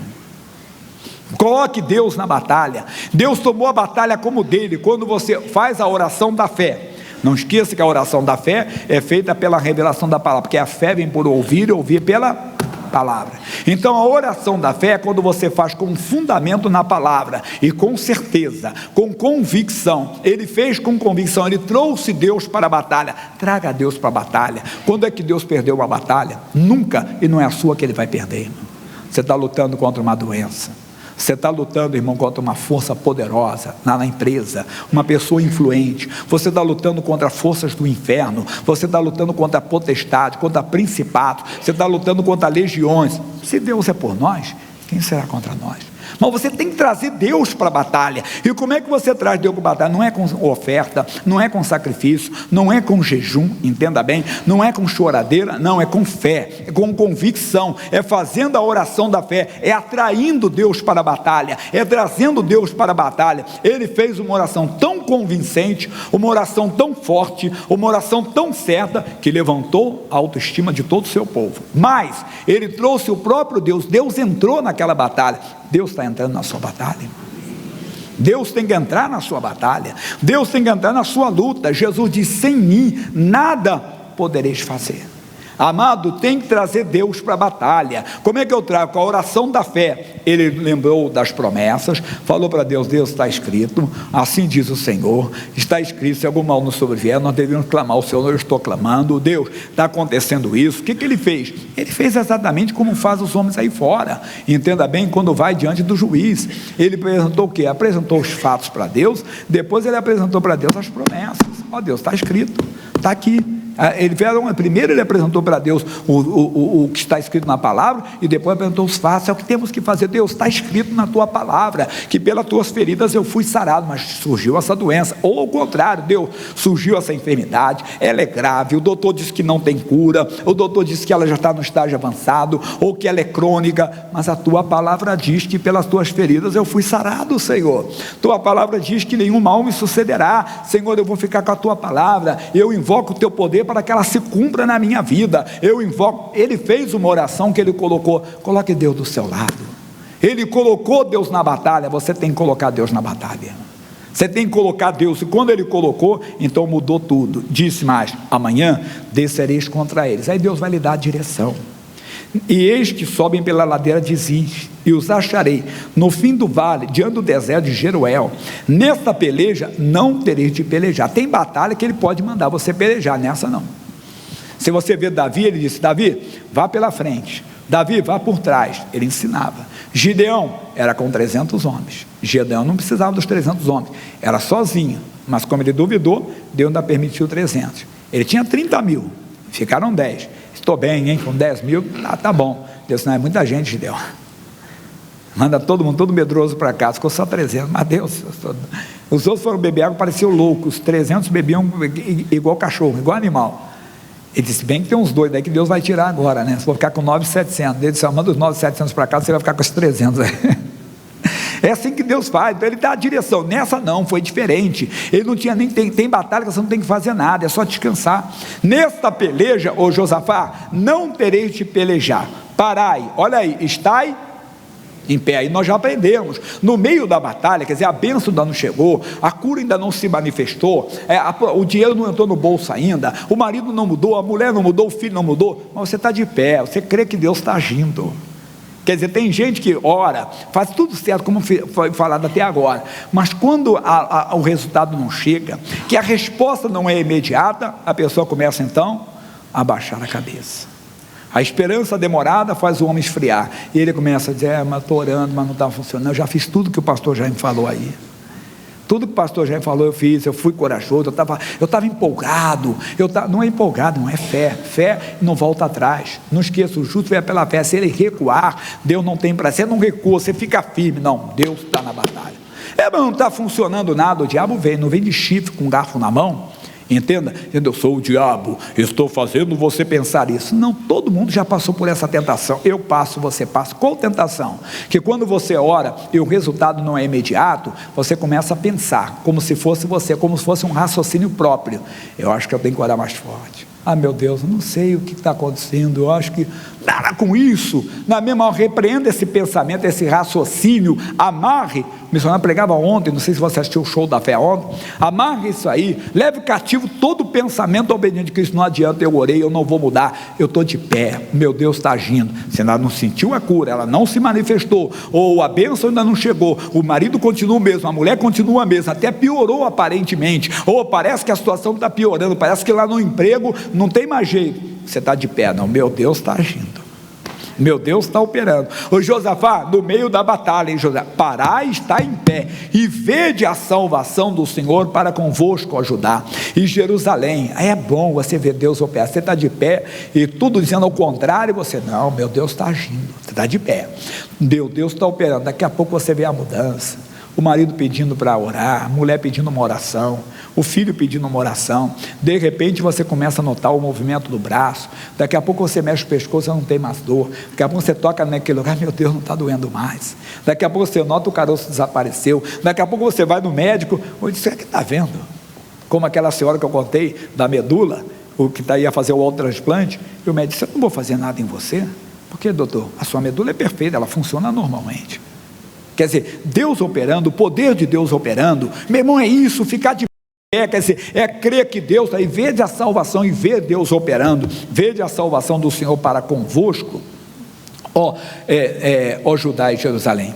Coloque Deus na batalha. Deus tomou a batalha como dele. Quando você faz a oração da fé, não esqueça que a oração da fé é feita pela revelação da palavra, porque a fé vem por ouvir e ouvir pela palavra. Então a oração da fé é quando você faz com fundamento na palavra e com certeza, com convicção. Ele fez com convicção, ele trouxe Deus para a batalha. Traga Deus para a batalha. Quando é que Deus perdeu uma batalha? Nunca. E não é a sua que ele vai perder, irmão. Você está lutando contra uma doença, você está lutando, irmão, contra uma força poderosa na empresa, uma pessoa influente. Você está lutando contra forças do inferno. Você está lutando contra a potestade, contra principato. Você está lutando contra legiões. Se Deus é por nós, quem será contra nós? Mas você tem que trazer Deus para a batalha. E como é que você traz Deus para a batalha? Não é com oferta, não é com sacrifício, não é com jejum, entenda bem, não é com choradeira, não, é com fé, é com convicção, é fazendo a oração da fé, é atraindo Deus para a batalha, é trazendo Deus para a batalha. Ele fez uma oração tão convincente, uma oração tão forte, uma oração tão certa, que levantou a autoestima de todo o seu povo. Mas ele trouxe o próprio Deus. Deus entrou naquela batalha. Deus está entrando na sua batalha. Deus tem que entrar na sua batalha. Deus tem que entrar na sua luta. Jesus disse: sem mim nada podereis fazer. Amado, tem que trazer Deus para a batalha. Como é que eu trago? Com a oração da fé. Ele lembrou das promessas, falou para Deus: Deus, está escrito, assim diz o Senhor, está escrito, se algum mal nos sobrevier, nós devemos clamar ao Senhor. Eu estou clamando, Deus, está acontecendo isso. O que ele fez? Ele fez exatamente como faz os homens aí fora, entenda bem, quando vai diante do juiz. Ele apresentou o quê? Apresentou os fatos para Deus, depois ele apresentou para Deus as promessas. Ó Deus, está escrito, está aqui. Primeiro ele apresentou para Deus o que está escrito na palavra, e depois apresentou os fatos. É o que temos que fazer. Deus, está escrito na tua palavra que pelas tuas feridas eu fui sarado, mas surgiu essa doença. Ou ao contrário, Deus, surgiu essa enfermidade, ela é grave, o doutor disse que não tem cura, o doutor disse que ela já está no estágio avançado, ou que ela é crônica, mas a tua palavra diz que pelas tuas feridas eu fui sarado, Senhor. Tua palavra diz que nenhum mal me sucederá. Senhor, eu vou ficar com a tua palavra, eu invoco o teu poder para que ela se cumpra na minha vida. Eu invoco. Ele fez uma oração que ele colocou. Coloque Deus do seu lado. Ele colocou Deus na batalha. Você tem que colocar Deus na batalha. Você tem que colocar Deus. E quando ele colocou, então mudou tudo. Disse mais: amanhã descereis contra eles. Aí Deus vai lhe dar a direção. E eis que sobem pela ladeira de Ziz, e os acharei no fim do vale, diante do deserto de Jeruel. Nesta peleja não tereis de pelejar. Tem batalha que ele pode mandar você pelejar, nessa não. Se você vê Davi, ele disse: Davi, vá pela frente, Davi, vá por trás, ele ensinava. Gideão era com 300 homens. Gideão não precisava dos 300 homens, era sozinho, mas como ele duvidou, Deus ainda permitiu 300. Ele tinha 30 mil, ficaram 10. Estou bem, hein? Com 10 mil, tá bom. Deus, não é muita gente, Gideão. Manda todo mundo, todo medroso para casa, ficou só 300, mas Deus, os outros foram beber água, pareciam loucos, os 300 bebiam igual cachorro, igual animal. Ele disse, bem que tem uns doidos aí que Deus vai tirar agora, né? Se for ficar com 9.700, ele disse, manda os 9.700 para casa, você vai ficar com os 300 aí. É assim que Deus faz, então ele dá a direção. Nessa não, foi diferente. Ele não tinha nem, tem batalha que você não tem que fazer nada, é só descansar. Nesta peleja, ô Josafá, não tereis de pelejar, parai, olha aí, estai em pé. Aí nós já aprendemos, no meio da batalha, quer dizer, a bênção ainda não chegou, a cura ainda não se manifestou, o dinheiro não entrou no bolso ainda, o marido não mudou, a mulher não mudou, o filho não mudou, mas você está de pé, você crê que Deus está agindo. Quer dizer, tem gente que ora, faz tudo certo, como foi falado até agora, mas quando o resultado não chega, que a resposta não é imediata, a pessoa começa então a baixar a cabeça. A esperança demorada faz o homem esfriar, e ele começa a dizer, mas estou orando, mas não está funcionando, eu já fiz tudo que o pastor Jaime falou aí. Tudo que o pastor Jaime falou eu fiz, eu fui corajoso, eu estava empolgado, não é empolgado, não é fé não volta atrás, não esqueça, o justo vem pela fé, se ele recuar, Deus não tem prazer, você não recua, você fica firme, não, Deus está na batalha. Mas não está funcionando nada, o diabo vem, não vem de chifre com um garfo na mão, entenda, eu sou o diabo, estou fazendo você pensar isso. Não, todo mundo já passou por essa tentação, eu passo, você passa. Qual tentação? Que quando você ora e o resultado não é imediato, você começa a pensar, como se fosse você, como se fosse um raciocínio próprio, eu acho que eu tenho que orar mais forte, meu Deus, eu não sei o que está acontecendo, eu acho que nada com isso, na mesma hora, repreenda esse pensamento, esse raciocínio, amarre, o missionário pregava ontem, não sei se você assistiu o show da fé ontem, amarre isso aí, leve cativo todo o pensamento obediente de Cristo, não adianta, eu orei, eu não vou mudar, eu estou de pé, meu Deus está agindo, se ela não sentiu a cura, ela não se manifestou, ou a bênção ainda não chegou, o marido continua o mesmo, a mulher continua a mesma, até piorou aparentemente, ou parece que a situação está piorando, parece que lá no emprego não tem mais jeito, você está de pé, não, meu Deus está agindo, meu Deus está operando. Ô Josafá, no meio da batalha, hein, José? Parai, está em pé, e vede a salvação do Senhor para convosco ajudar. E Jerusalém, é bom você ver Deus operar, você está de pé, e tudo dizendo ao contrário, você, não, meu Deus está agindo, você está de pé, meu Deus está operando, daqui a pouco você vê a mudança, o marido pedindo para orar, a mulher pedindo uma oração, o filho pedindo uma oração, de repente você começa a notar o movimento do braço, daqui a pouco você mexe o pescoço, não tem mais dor, daqui a pouco você toca naquele lugar, meu Deus, não está doendo mais, daqui a pouco você nota o caroço desapareceu, daqui a pouco você vai no médico, ou diz, o que é que está vendo? Como aquela senhora que eu contei, da medula, o que ia fazer o autotransplante, e o médico disse, eu não vou fazer nada em você, porque doutor, a sua medula é perfeita, ela funciona normalmente. Quer dizer, Deus operando, o poder de Deus operando, meu irmão, é isso, ficar de pé, quer dizer, é crer que Deus está aí, vede a salvação e vê Deus operando, vede a salvação do Senhor para convosco, ó Judá e Jerusalém.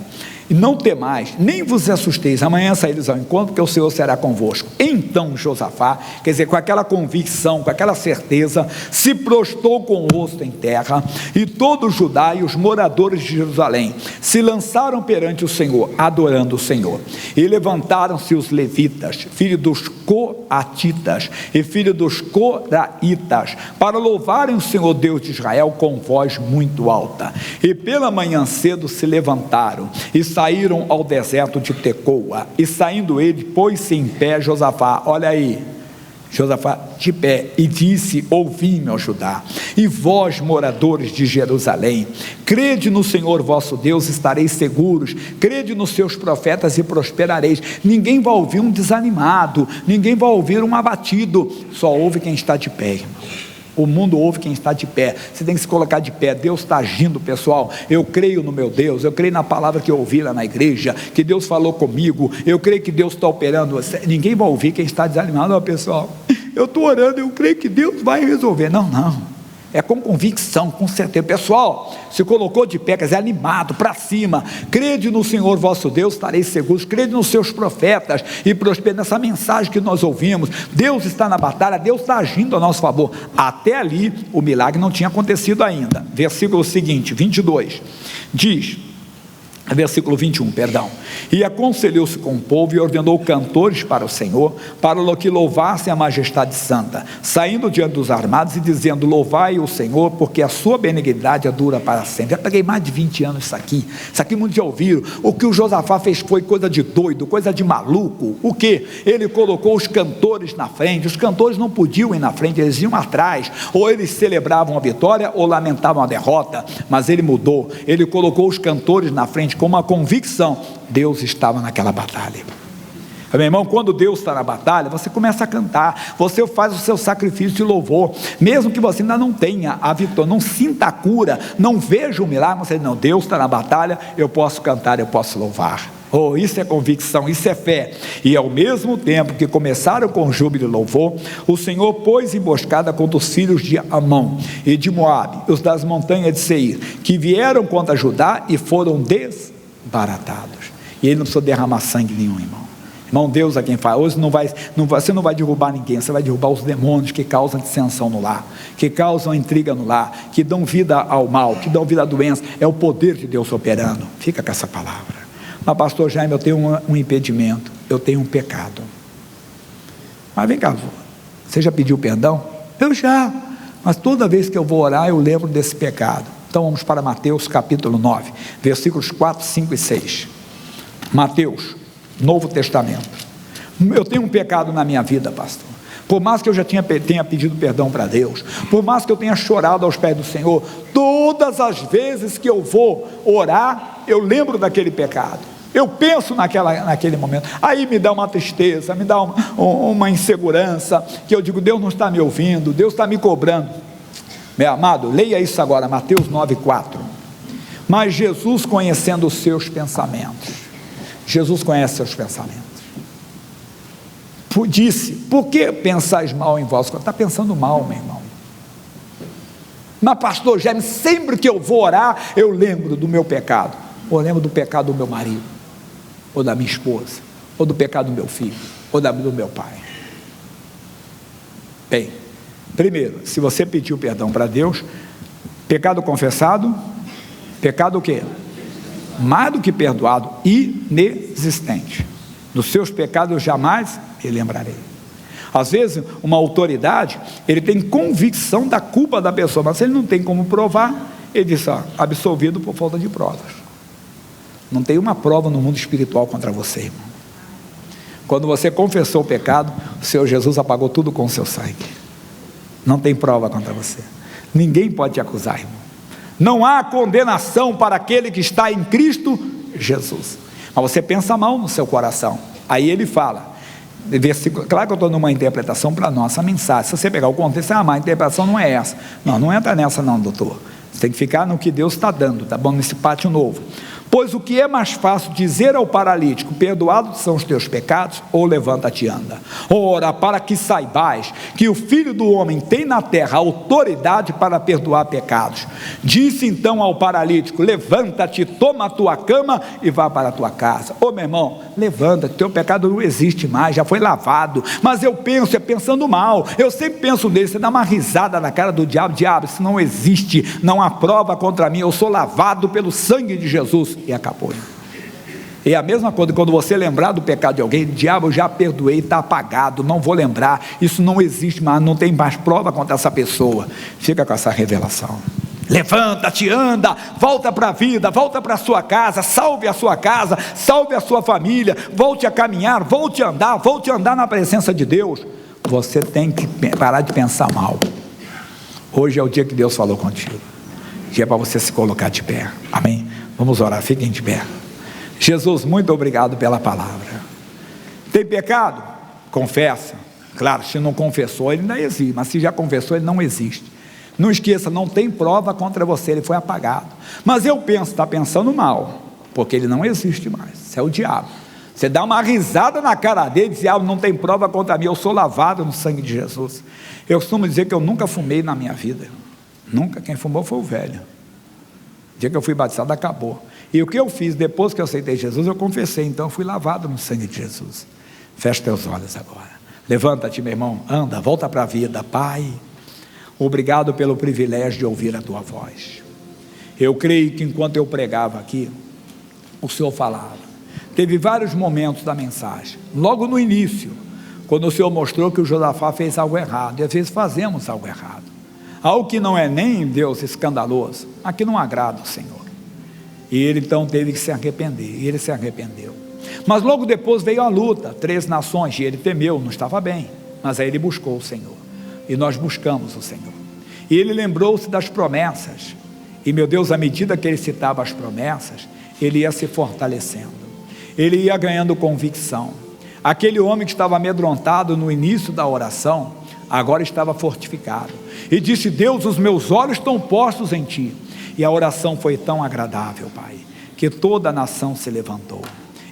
E não temais, nem vos assusteis, amanhã saíres ao encontro, porque o Senhor será convosco. Então Josafá, quer dizer, com aquela convicção, com aquela certeza, se prostrou com o rosto em terra, e todo Judá e os moradores de Jerusalém se lançaram perante o Senhor, adorando o Senhor. E levantaram-se os levitas, filhos dos coatitas e filhos dos coraitas, para louvarem o Senhor Deus de Israel com voz muito alta. E pela manhã cedo se levantaram e saíram ao deserto de Tecoa, e saindo ele, pôs-se em pé Josafá, olha aí, Josafá de pé, e disse, ouvi-me, ó Judá, e vós moradores de Jerusalém, crede no Senhor vosso Deus, estareis seguros, crede nos seus profetas e prosperareis. Ninguém vai ouvir um desanimado, ninguém vai ouvir um abatido, só ouve quem está de pé, irmão. O mundo ouve quem está de pé, você tem que se colocar de pé, Deus está agindo, pessoal, eu creio no meu Deus, eu creio na palavra que eu ouvi lá na igreja, que Deus falou comigo, eu creio que Deus está operando. Ninguém vai ouvir quem está desanimado, pessoal, eu estou orando, eu creio que Deus vai resolver, não, É com convicção, com certeza. Pessoal, se colocou de pé, quer dizer, animado, para cima. Crede no Senhor vosso Deus, estareis seguros. Crede nos seus profetas e prospere. Nessa mensagem que nós ouvimos, Deus está na batalha, Deus está agindo a nosso favor. Até ali, o milagre não tinha acontecido ainda. Versículo seguinte, 22, diz... Versículo 21, perdão. E aconselhou-se com o povo e ordenou cantores para o Senhor, para que louvassem a majestade santa, saindo diante dos armados e dizendo: louvai o Senhor, porque a sua benignidade dura para sempre. Já peguei mais de 20 anos isso aqui muitos já ouviram. O que o Josafá fez foi coisa de doido, coisa de maluco. O que? Ele colocou os cantores na frente. Os cantores não podiam ir na frente, eles iam atrás, ou eles celebravam a vitória ou lamentavam a derrota. Mas ele mudou, ele colocou os cantores na frente com uma convicção. Deus estava naquela batalha. Meu irmão, quando Deus está na batalha, você começa a cantar, você faz o seu sacrifício de louvor, mesmo que você ainda não tenha a vitória, não sinta a cura, não veja o milagre, você diz: não, Deus está na batalha, eu posso cantar, eu posso louvar. Oh, isso é convicção, isso é fé. E ao mesmo tempo que começaram com júbilo e louvor, o Senhor pôs emboscada contra os filhos de Amon e de Moabe, os das montanhas de Seir, que vieram contra Judá e foram desbaratados. E ele não precisou derramar sangue nenhum, irmão. Irmão, Deus é quem faz. Hoje você não vai derrubar ninguém, você vai derrubar os demônios que causam dissensão no lar, que causam intriga no lar, que dão vida ao mal, que dão vida à doença. É o poder de Deus operando. Fica com essa palavra. Mas pastor Jaime, eu tenho um impedimento, eu tenho um pecado. Mas vem cá, você já pediu perdão? Eu já, mas toda vez que eu vou orar eu lembro desse pecado. Então vamos para Mateus capítulo 9, versículos 4, 5 e 6. Mateus, Novo Testamento. Eu tenho um pecado na minha vida, pastor. Por mais que eu já tenha pedido perdão para Deus, por mais que eu tenha chorado aos pés do Senhor, todas as vezes que eu vou orar, eu lembro daquele pecado. Eu penso naquele momento, aí me dá uma tristeza, me dá uma insegurança, que eu digo: Deus não está me ouvindo, Deus está me cobrando. Meu amado, leia isso agora, Mateus 9,4. Mas Jesus, conhecendo os seus pensamentos, Jesus conhece seus pensamentos, disse: por que pensais mal em vós? Está pensando mal, meu irmão. Mas pastor Jaime, sempre que eu vou orar, eu lembro do meu pecado. Ou lembro do pecado do meu marido, ou da minha esposa, ou do pecado do meu filho, ou do meu pai. Bem, primeiro, se você pediu perdão para Deus, pecado confessado, pecado o quê? Mais do que perdoado, inexistente. Dos seus pecados eu jamais me lembrarei. Às vezes uma autoridade, ele tem convicção da culpa da pessoa, mas ele não tem como provar, ele diz: absolvido por falta de provas. Não tem uma prova no mundo espiritual contra você, irmão. Quando você confessou o pecado, o Senhor Jesus apagou tudo com o seu sangue. Não tem prova contra você. Ninguém pode te acusar, irmão. Não há condenação para aquele que está em Cristo Jesus. Mas você pensa mal no seu coração. Aí ele fala, versículo, claro que eu estou numa interpretação para a nossa mensagem. Se você pegar o contexto, mas a interpretação não é essa. Não entra nessa não, doutor. Você tem que ficar no que Deus está dando, tá bom? Nesse pátio novo. Pois o que é mais fácil dizer ao paralítico: perdoados são os teus pecados, ou levanta-te e anda? Ora, para que saibais que o Filho do Homem tem na terra autoridade para perdoar pecados. Disse então ao paralítico: levanta-te, toma a tua cama e vá para a tua casa. Ô meu irmão, levanta-te, teu pecado não existe mais, já foi lavado. Mas eu penso, pensando mal, eu sempre penso nele. Você dá uma risada na cara do diabo: diabo, isso não existe, não há prova contra mim, eu sou lavado pelo sangue de Jesus. E acabou. E a mesma coisa quando você lembrar do pecado de alguém: diabo, eu já perdoei, está apagado, não vou lembrar, isso não existe mais, não tem mais prova contra essa pessoa. Fica com essa revelação. Levanta-te, anda, volta para a vida, volta para a sua casa, salve a sua casa, salve a sua família, volte a caminhar, volte a andar na presença de Deus. Você tem que parar de pensar mal. Hoje é o dia que Deus falou contigo, dia para você se colocar de pé. Amém? Vamos orar, fiquem de pé. Jesus, muito obrigado pela palavra. Tem pecado? Confessa. Claro, se não confessou, ele ainda existe, mas se já confessou, ele não existe. Não esqueça, não tem prova contra você, ele foi apagado. Mas eu penso, está pensando mal, porque ele não existe mais. Isso é o diabo. Você dá uma risada na cara dele e diz: diabo, não tem prova contra mim, eu sou lavado no sangue de Jesus. Eu costumo dizer que eu nunca fumei na minha vida. Nunca, quem fumou foi o velho. O dia que eu fui batizado, acabou. E o que eu fiz depois que eu aceitei Jesus, eu confessei. Então eu fui lavado no sangue de Jesus. Fecha teus olhos agora. Levanta-te, meu irmão, anda, volta para a vida. Pai, obrigado pelo privilégio de ouvir a tua voz. Eu creio que enquanto eu pregava aqui, o Senhor falava. Teve vários momentos da mensagem. Logo no início, quando o Senhor mostrou que o Josafá fez algo errado. E às vezes fazemos algo errado. Algo que não é nem Deus escandaloso, aqui não agrada o Senhor. E ele então teve que se arrepender, e ele se arrependeu. Mas logo depois veio a luta, 3 nações, e ele temeu, não estava bem, mas aí ele buscou o Senhor, e nós buscamos o Senhor. E ele lembrou-se das promessas, e meu Deus, à medida que ele citava as promessas, ele ia se fortalecendo, ele ia ganhando convicção. Aquele homem que estava amedrontado no início da oração, agora estava fortificado, e disse: Deus, os meus olhos estão postos em ti. E a oração foi tão agradável, Pai, que toda a nação se levantou,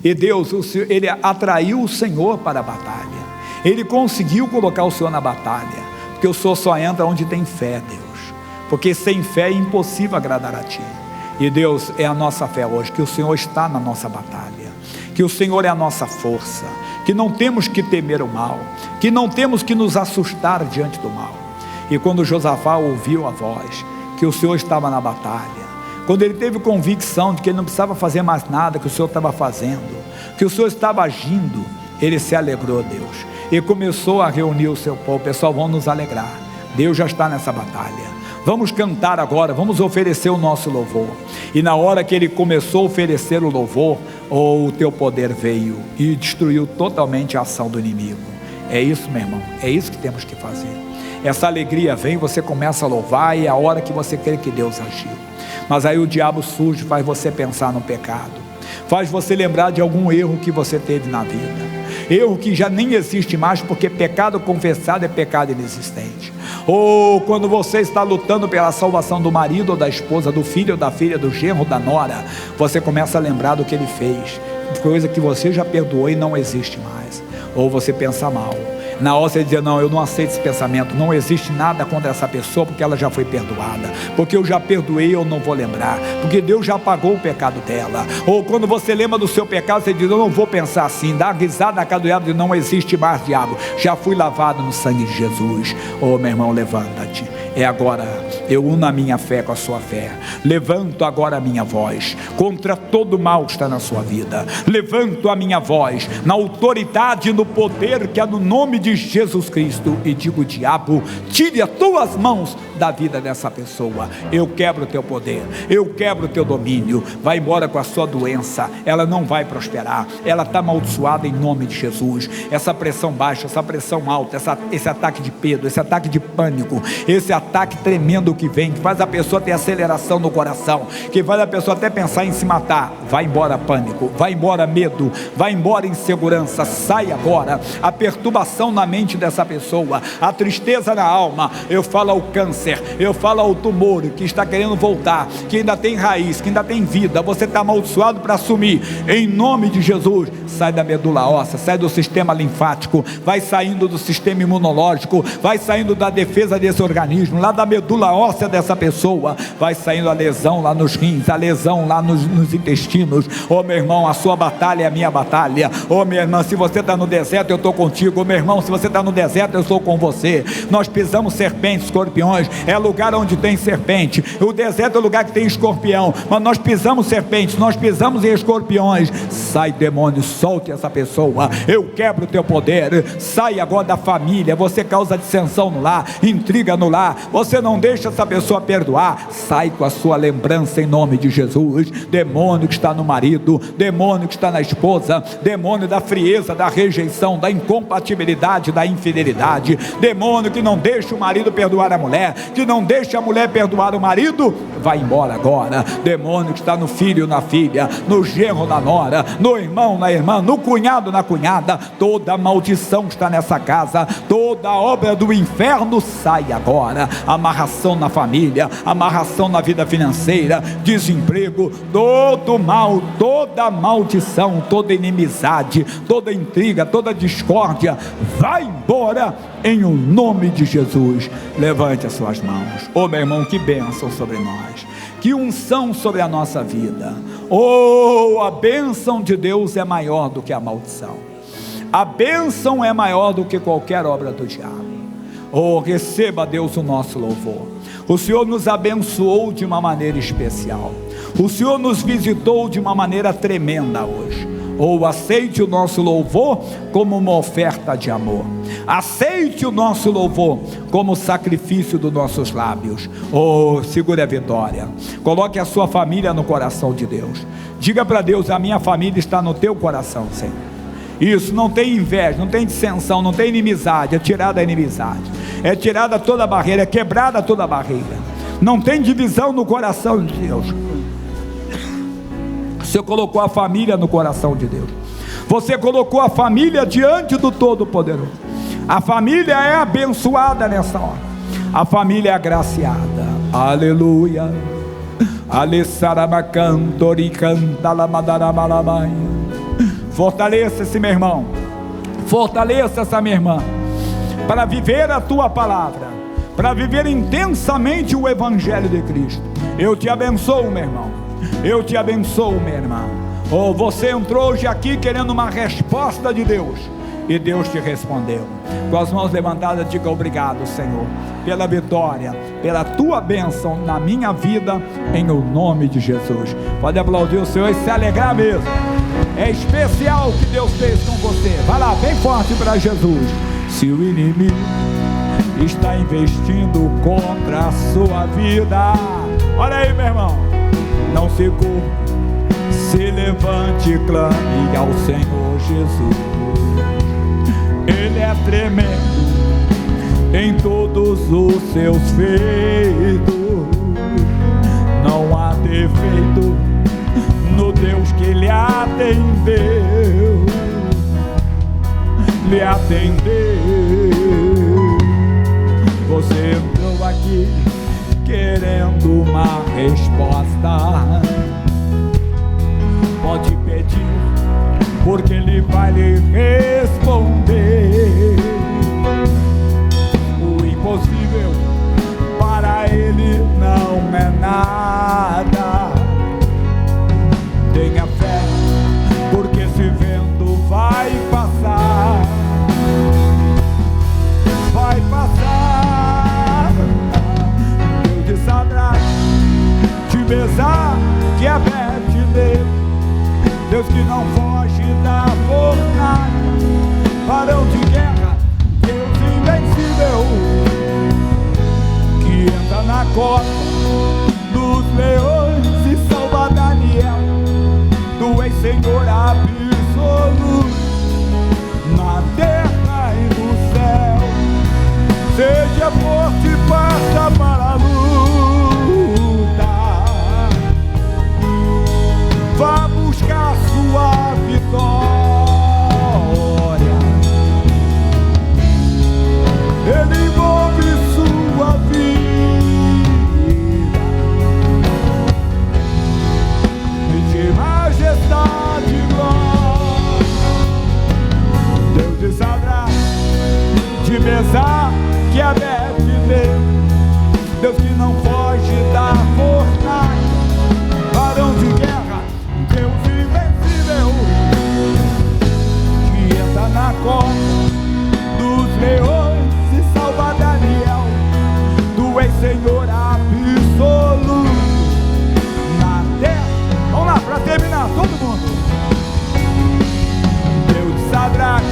e Deus, ele atraiu o Senhor para a batalha, ele conseguiu colocar o Senhor na batalha, porque o Senhor só entra onde tem fé, Deus, porque sem fé é impossível agradar a ti. E Deus, é a nossa fé hoje, que o Senhor está na nossa batalha, que o Senhor é a nossa força, que não temos que temer o mal, que não temos que nos assustar diante do mal. E quando Josafá ouviu a voz, que o Senhor estava na batalha, quando ele teve convicção de que ele não precisava fazer mais nada, que o Senhor estava fazendo, que o Senhor estava agindo, ele se alegrou, Deus, e começou a reunir o seu povo. Pessoal, vamos nos alegrar, Deus já está nessa batalha. Vamos cantar agora, vamos oferecer o nosso louvor. E na hora que ele começou a oferecer o louvor, o teu poder veio e destruiu totalmente a ação do inimigo. É isso, meu irmão, é isso que temos que fazer. Essa alegria vem, você começa a louvar, e é a hora que você crê que Deus agiu. Mas aí o diabo surge, faz você pensar no pecado, faz você lembrar de algum erro que você teve na vida, erro que já nem existe mais, porque pecado confessado é pecado inexistente. Ou quando você está lutando pela salvação do marido ou da esposa, do filho ou da filha, do genro ou da nora, você começa a lembrar do que ele fez, coisa que você já perdoou e não existe mais. Ou você pensa mal, na hora você dizer: não, eu não aceito esse pensamento, não existe nada contra essa pessoa, porque ela já foi perdoada, porque eu já perdoei, eu não vou lembrar, porque Deus já pagou o pecado dela. Ou quando você lembra do seu pecado, você diz: eu não vou pensar assim, dá risada na cara do diabo, diz: não existe mais diabo, já fui lavado no sangue de Jesus. Oh, meu irmão, levanta-te, é agora. Eu uno a minha fé com a sua fé, levanto agora a minha voz contra todo mal que está na sua vida, levanto a minha voz na autoridade e no poder que há no nome de Jesus Cristo, e digo: diabo, tire as tuas mãos da vida dessa pessoa. Eu quebro o teu poder, eu quebro o teu domínio. Vai embora com a sua doença, ela não vai prosperar, ela está amaldiçoada em nome de Jesus. Essa pressão baixa, essa pressão alta, esse ataque de medo, esse ataque de pânico, esse ataque tremendo que vem, que faz a pessoa ter aceleração no coração, que faz a pessoa até pensar em se matar, vai embora pânico, vai embora medo, vai embora insegurança, sai agora a perturbação na mente dessa pessoa, a tristeza na alma. Eu falo ao câncer, eu falo ao tumor que está querendo voltar, que ainda tem raiz, que ainda tem vida, você está amaldiçoado para sumir, em nome de Jesus. Sai da medula óssea, sai do sistema linfático, vai saindo do sistema imunológico, vai saindo da defesa desse organismo, lá da medula óssea dessa pessoa, vai saindo a lesão lá nos rins, a lesão lá nos intestinos. Oh, meu irmão, a sua batalha é a minha batalha. Oh, minha irmã, se você está no deserto, eu estou contigo. Oh, meu irmão, se você está no deserto, eu estou com você. Nós pisamos serpentes, escorpiões, é lugar onde tem serpente. O deserto é lugar que tem escorpião, mas nós pisamos serpentes, nós pisamos em escorpiões. Sai, demônio, solte essa pessoa, eu quebro o teu poder. Sai agora da família, você causa dissensão no lar, intriga no lar, você não deixa essa pessoa perdoar. Sai com a sua lembrança em nome de Jesus. Demônio que está no marido, demônio que está na esposa, demônio da frieza, da rejeição, da incompatibilidade, da infidelidade, demônio que não deixa o marido perdoar a mulher, que não deixa a mulher perdoar o marido, vai embora agora. Demônio que está no filho, na filha, no genro, na nora, no irmão, na irmã, no cunhado, na cunhada, toda maldição que está nessa casa, toda obra do inferno, sai agora. Amarração na família, amarração na vida financeira, desemprego, todo mal, toda maldição, toda inimizade, toda intriga, toda discórdia, vai agora, em o nome de Jesus. Levante as suas mãos. Oh, meu irmão, que bênção sobre nós, que unção sobre a nossa vida. Oh, a bênção de Deus é maior do que a maldição. A bênção é maior do que qualquer obra do diabo. Oh, receba, Deus, o nosso louvor. O Senhor nos abençoou de uma maneira especial. O Senhor nos visitou de uma maneira tremenda hoje. Ou aceite o nosso louvor como uma oferta de amor. Aceite o nosso louvor como sacrifício dos nossos lábios. Oh, segure a vitória. Coloque a sua família no coração de Deus. Diga para Deus: a minha família está no teu coração, Senhor. Isso, não tem inveja, não tem dissensão, não tem inimizade. É tirada a inimizade, é tirada toda a barreira, é quebrada toda a barreira. Não tem divisão no coração de Deus. Você colocou a família no coração de Deus. Você colocou a família diante do Todo-Poderoso. A família é abençoada nessa hora. A família é agraciada. Aleluia. Fortaleça esse meu irmão. Fortaleça essa minha irmã, para viver a tua palavra, para viver intensamente o Evangelho de Cristo. Eu te abençoo, meu irmão. Eu te abençoo, minha irmã. Oh, você entrou hoje aqui querendo uma resposta de Deus, e Deus te respondeu. Com as mãos levantadas, diga: obrigado, Senhor, pela vitória, pela tua bênção na minha vida, em o nome de Jesus. Pode aplaudir o Senhor e se alegrar mesmo. É especial o que Deus fez com você. Vai lá, bem forte para Jesus. Se o inimigo está investindo contra a sua vida, olha aí, meu irmão, não se culpe, se levante e clame ao Senhor Jesus. Ele é tremendo em todos os seus feitos. Não há defeito no Deus que lhe atendeu. Lhe atendeu. Você entrou aqui querendo uma resposta. Pode pedir, porque Ele vai lhe responder. O impossível para Ele não é nada. Tenha fé, porque esse vento vai passar. Vai passar. Deus de Sadraque, de Mesaque, que é Abednego, Deus que não foge da fornalha, varão de guerra, Deus invencível, que entra na cova dos leões e salva Daniel. Tu és Senhor absoluto, na terra e no céu. Seja forte e passa para a luta. Vá buscar sua vitória. Ele envolve sua vida de majestade e glória. Deus de Sadraque, de Mesaque, que é Abednego, Deus que não foge da fornalha, varão de guerra, Deus invencível, que entra na cova dos leões e salva Daniel. Tu és Senhor absoluto na terra. Vamos lá, para terminar, todo mundo. Deus de Sadraque,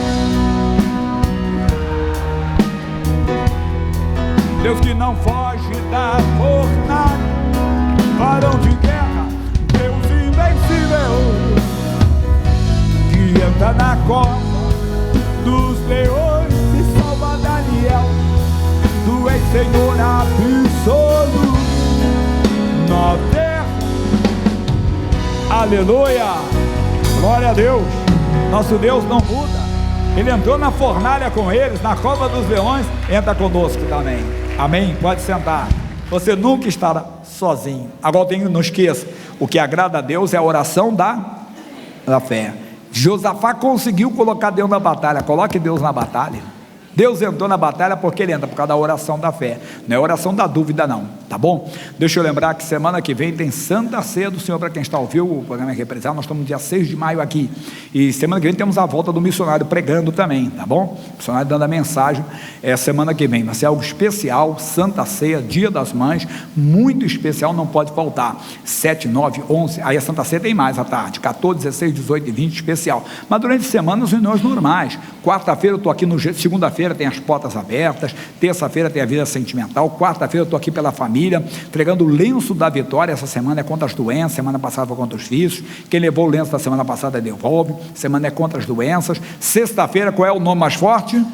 Deus que não foge da fornalha, varão de guerra, Deus invencível, que entra na cova dos leões e salva Daniel. Tu és Senhor absoluto na terra. Aleluia, glória a Deus. Nosso Deus não muda. Ele entrou na fornalha com eles, na cova dos leões, entra conosco também. Amém? Pode sentar. Você nunca estará sozinho. Agora não esqueça, o que agrada a Deus é a oração da fé. Josafá conseguiu colocar Deus na batalha. Coloque Deus na batalha. Deus entrou na batalha porque Ele entra por causa da oração da fé, não é oração da dúvida não, tá bom? Deixa eu lembrar que semana que vem tem Santa Ceia do Senhor, para quem está ouvindo o programa Represar, nós estamos no dia 6 de maio aqui, e semana que vem temos a volta do missionário pregando também, tá bom? O missionário dando a mensagem, semana que vem vai ser algo especial, Santa Ceia, Dia das Mães, muito especial, não pode faltar, 7, 9, 11, aí a Santa Ceia tem mais à tarde, 14, 16, 18 e 20, especial, mas durante a semana as reuniões normais, quarta-feira eu estou aqui, segunda-feira tem as portas abertas, terça-feira tem a vida sentimental, quarta-feira eu estou aqui pela família, entregando o lenço da vitória, essa semana é contra as doenças, semana passada foi contra os vícios, quem levou o lenço da semana passada devolve, semana é contra as doenças, sexta-feira qual é o nome mais forte?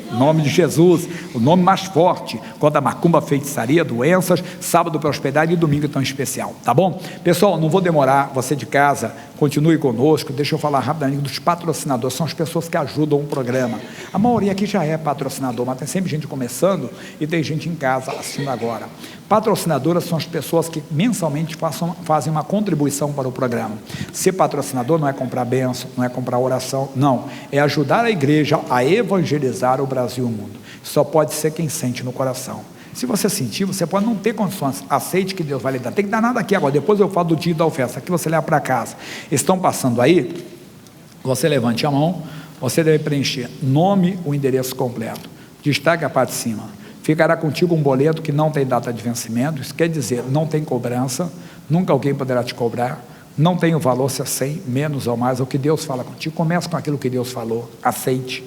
Nome de Jesus, o nome mais forte, contra a macumba, feitiçaria, doenças, sábado prosperidade e domingo tão especial, tá bom? Pessoal, não vou demorar, você de casa, continue conosco, deixa eu falar rapidamente dos patrocinadores, são as pessoas que ajudam o programa, a maioria aqui já é patrocinador, mas tem sempre gente começando e tem gente em casa assistindo agora. Patrocinadoras são as pessoas que mensalmente fazem uma contribuição para o programa. Ser patrocinador não é comprar bênção, não é comprar oração, não, é ajudar a igreja a evangelizar o Brasil e o mundo. Só pode ser quem sente no coração. Se você sentir, você pode não ter condições, aceite que Deus vai lhe dar, tem que dar nada aqui agora, depois eu falo do dia da oferta, aqui você leva para casa, estão passando aí, você levante a mão, você deve preencher nome, o endereço completo, destaque a parte de cima, ficará contigo um boleto que não tem data de vencimento, isso quer dizer, não tem cobrança, nunca alguém poderá te cobrar, não tem o valor se é 100, menos ou mais, é o que Deus fala contigo, comece com aquilo que Deus falou, aceite,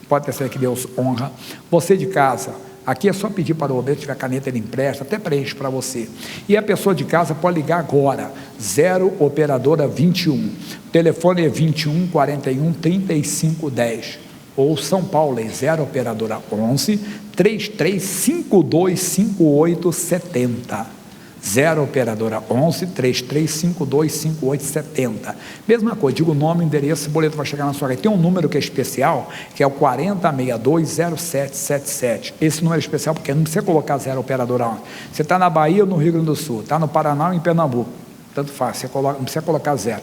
pode ter certeza que Deus honra, você de casa, aqui é só pedir para o obreiro, se tiver caneta ele empresta, até preenche para você, e a pessoa de casa pode ligar agora, 0 operadora 21, o telefone é 21 41 35 10, ou São Paulo é 0 operadora 11 3352 5870, 0 operadora 11 3352 5870, mesma coisa, digo o nome, endereço, o boleto vai chegar na sua casa, tem um número que é especial, que é o 40620777, esse número é especial porque não precisa colocar 0 operadora 11, você está na Bahia ou no Rio Grande do Sul, está no Paraná ou em Pernambuco, tanto faz, você coloca, não precisa colocar 0,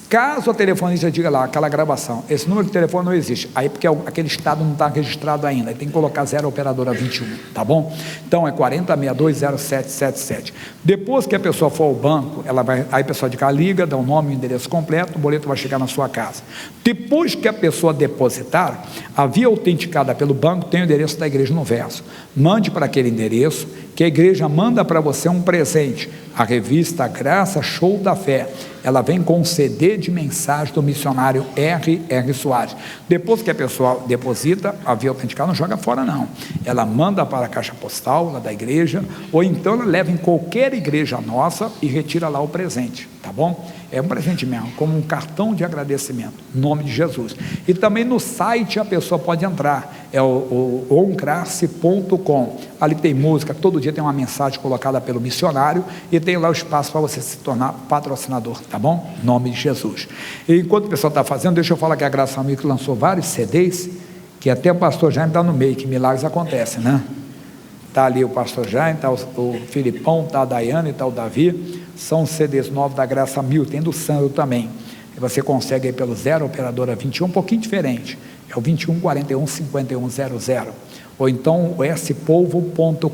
caso a telefonista diga lá, aquela gravação, esse número de telefone não existe, aí porque aquele estado não está registrado ainda, aí tem que colocar 0 operadora 21, tá bom? Então é 40620777, depois que a pessoa for ao banco, ela vai, aí a pessoa de cá liga, dá o nome e o endereço completo, o boleto vai chegar na sua casa, depois que a pessoa depositar, a via autenticada pelo banco tem o endereço da igreja no verso, mande para aquele endereço, que a igreja manda para você um presente, a revista Graça Show da Fé, ela vem com um CD de mensagem do missionário R.R. Soares, depois que a pessoa deposita, a via autenticada não joga fora não, ela manda para a caixa postal lá da igreja, ou então ela leva em qualquer igreja nossa e retira lá o presente, tá bom? É um presente mesmo, como um cartão de agradecimento, em nome de Jesus, e também no site a pessoa pode entrar, é o oncrace.com, ali tem música, todo dia tem uma mensagem colocada pelo missionário, e tem lá o espaço para você se tornar patrocinador, tá bom? Em nome de Jesus. E enquanto o pessoal está fazendo, deixa eu falar que a Graça Amigo lançou vários CDs, que até o pastor Jaime está no meio, que milagres acontecem, né? Está ali o pastor Jaime, está o Filipão, está a Daiane, está o Davi, são CDs novos da Graça Mil, tem do Sandro também, e você consegue aí pelo 0 operadora 21, um pouquinho diferente, é o 21 41 51 00, ou então o spolvo.com.br,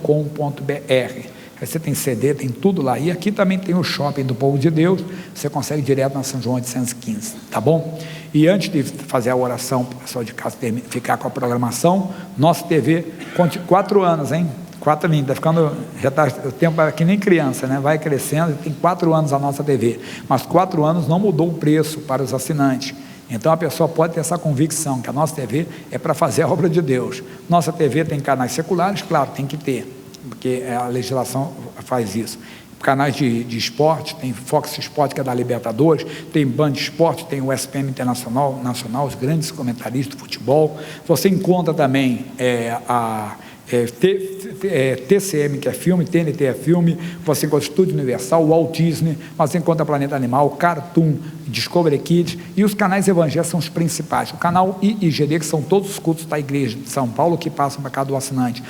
aí você tem CD, tem tudo lá, e aqui também tem o shopping do Povo de Deus, você consegue direto na São João 815, tá bom? E antes de fazer a oração, para o pessoal de casa ficar com a programação, nossa TV, 4 anos, hein? 4 anos, está ficando, já está o tempo que nem criança, né? Vai crescendo, tem 4 anos a nossa TV, mas 4 anos não mudou o preço para os assinantes, então a pessoa pode ter essa convicção, que a nossa TV é para fazer a obra de Deus. Nossa TV tem canais seculares, claro, tem que ter, porque a legislação faz isso, canais de esporte, tem Fox Sport, que é da Libertadores, tem Band Esporte, tem o SPM Internacional, Nacional, os grandes comentaristas de futebol, você encontra também TCM, que é filme, TNT é filme, você encontra Estúdio Universal, Walt Disney, mas você encontra Planeta Animal, Cartoon, Discovery Kids, e os canais evangélicos são os principais. O canal IIGD, que são todos os cultos da igreja de São Paulo que passam para cá do assinante.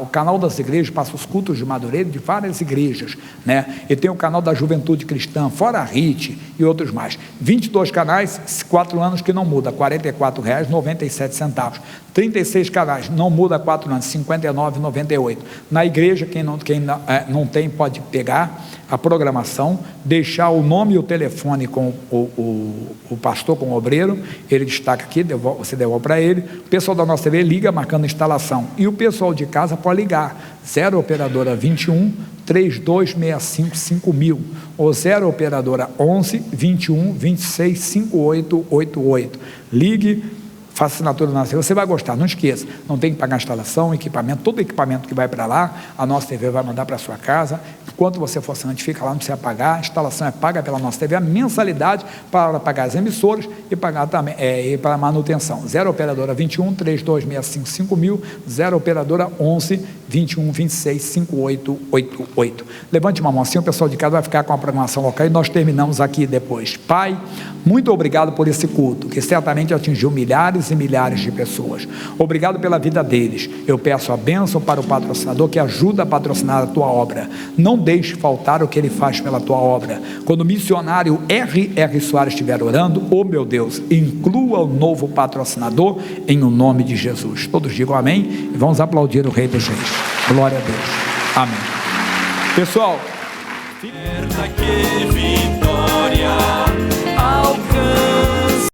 O canal das igrejas passa os cultos de Madureira de várias igrejas, né? E tem o canal da Juventude Cristã, fora a RIT e outros mais. 22 canais, 4 anos que não muda, R$ 44,97. 36 canais, não muda há 4 anos, R$ 59,98. Na igreja, quem não tem pode pegar a programação, deixar o nome e o telefone com o pastor, com o obreiro, ele destaca aqui, você devolve para ele. O pessoal da nossa TV liga marcando instalação, e o pessoal de casa pode ligar 0 operadora 21 3265 5000 ou 0 operadora 11 21 26 5888. Ligue, faça assinatura na nossa TV, você vai gostar, não esqueça, não tem que pagar instalação, equipamento, todo equipamento que vai para lá, a nossa TV vai mandar para a sua casa. Enquanto você for assinante, fica lá, não precisa pagar, a instalação é paga pela nossa TV, a mensalidade para pagar as emissoras e pagar também e para a manutenção. 0 operadora 21 3265 5000, 0 operadora 11 21 26 5888. Levante uma mão assim, o pessoal de casa vai ficar com a programação local e nós terminamos aqui depois. Pai, muito obrigado por esse culto, que certamente atingiu milhares e milhares de pessoas. Obrigado pela vida deles. Eu peço a bênção para o patrocinador que ajuda a patrocinar a tua obra. Não deixe faltar o que ele faz pela tua obra. Quando o missionário R.R. Soares estiver orando, oh meu Deus, inclua o novo patrocinador em o nome de Jesus. Todos digam amém e vamos aplaudir o Rei dos Reis. Glória a Deus. Amém. Pessoal, certa que vitória alcança.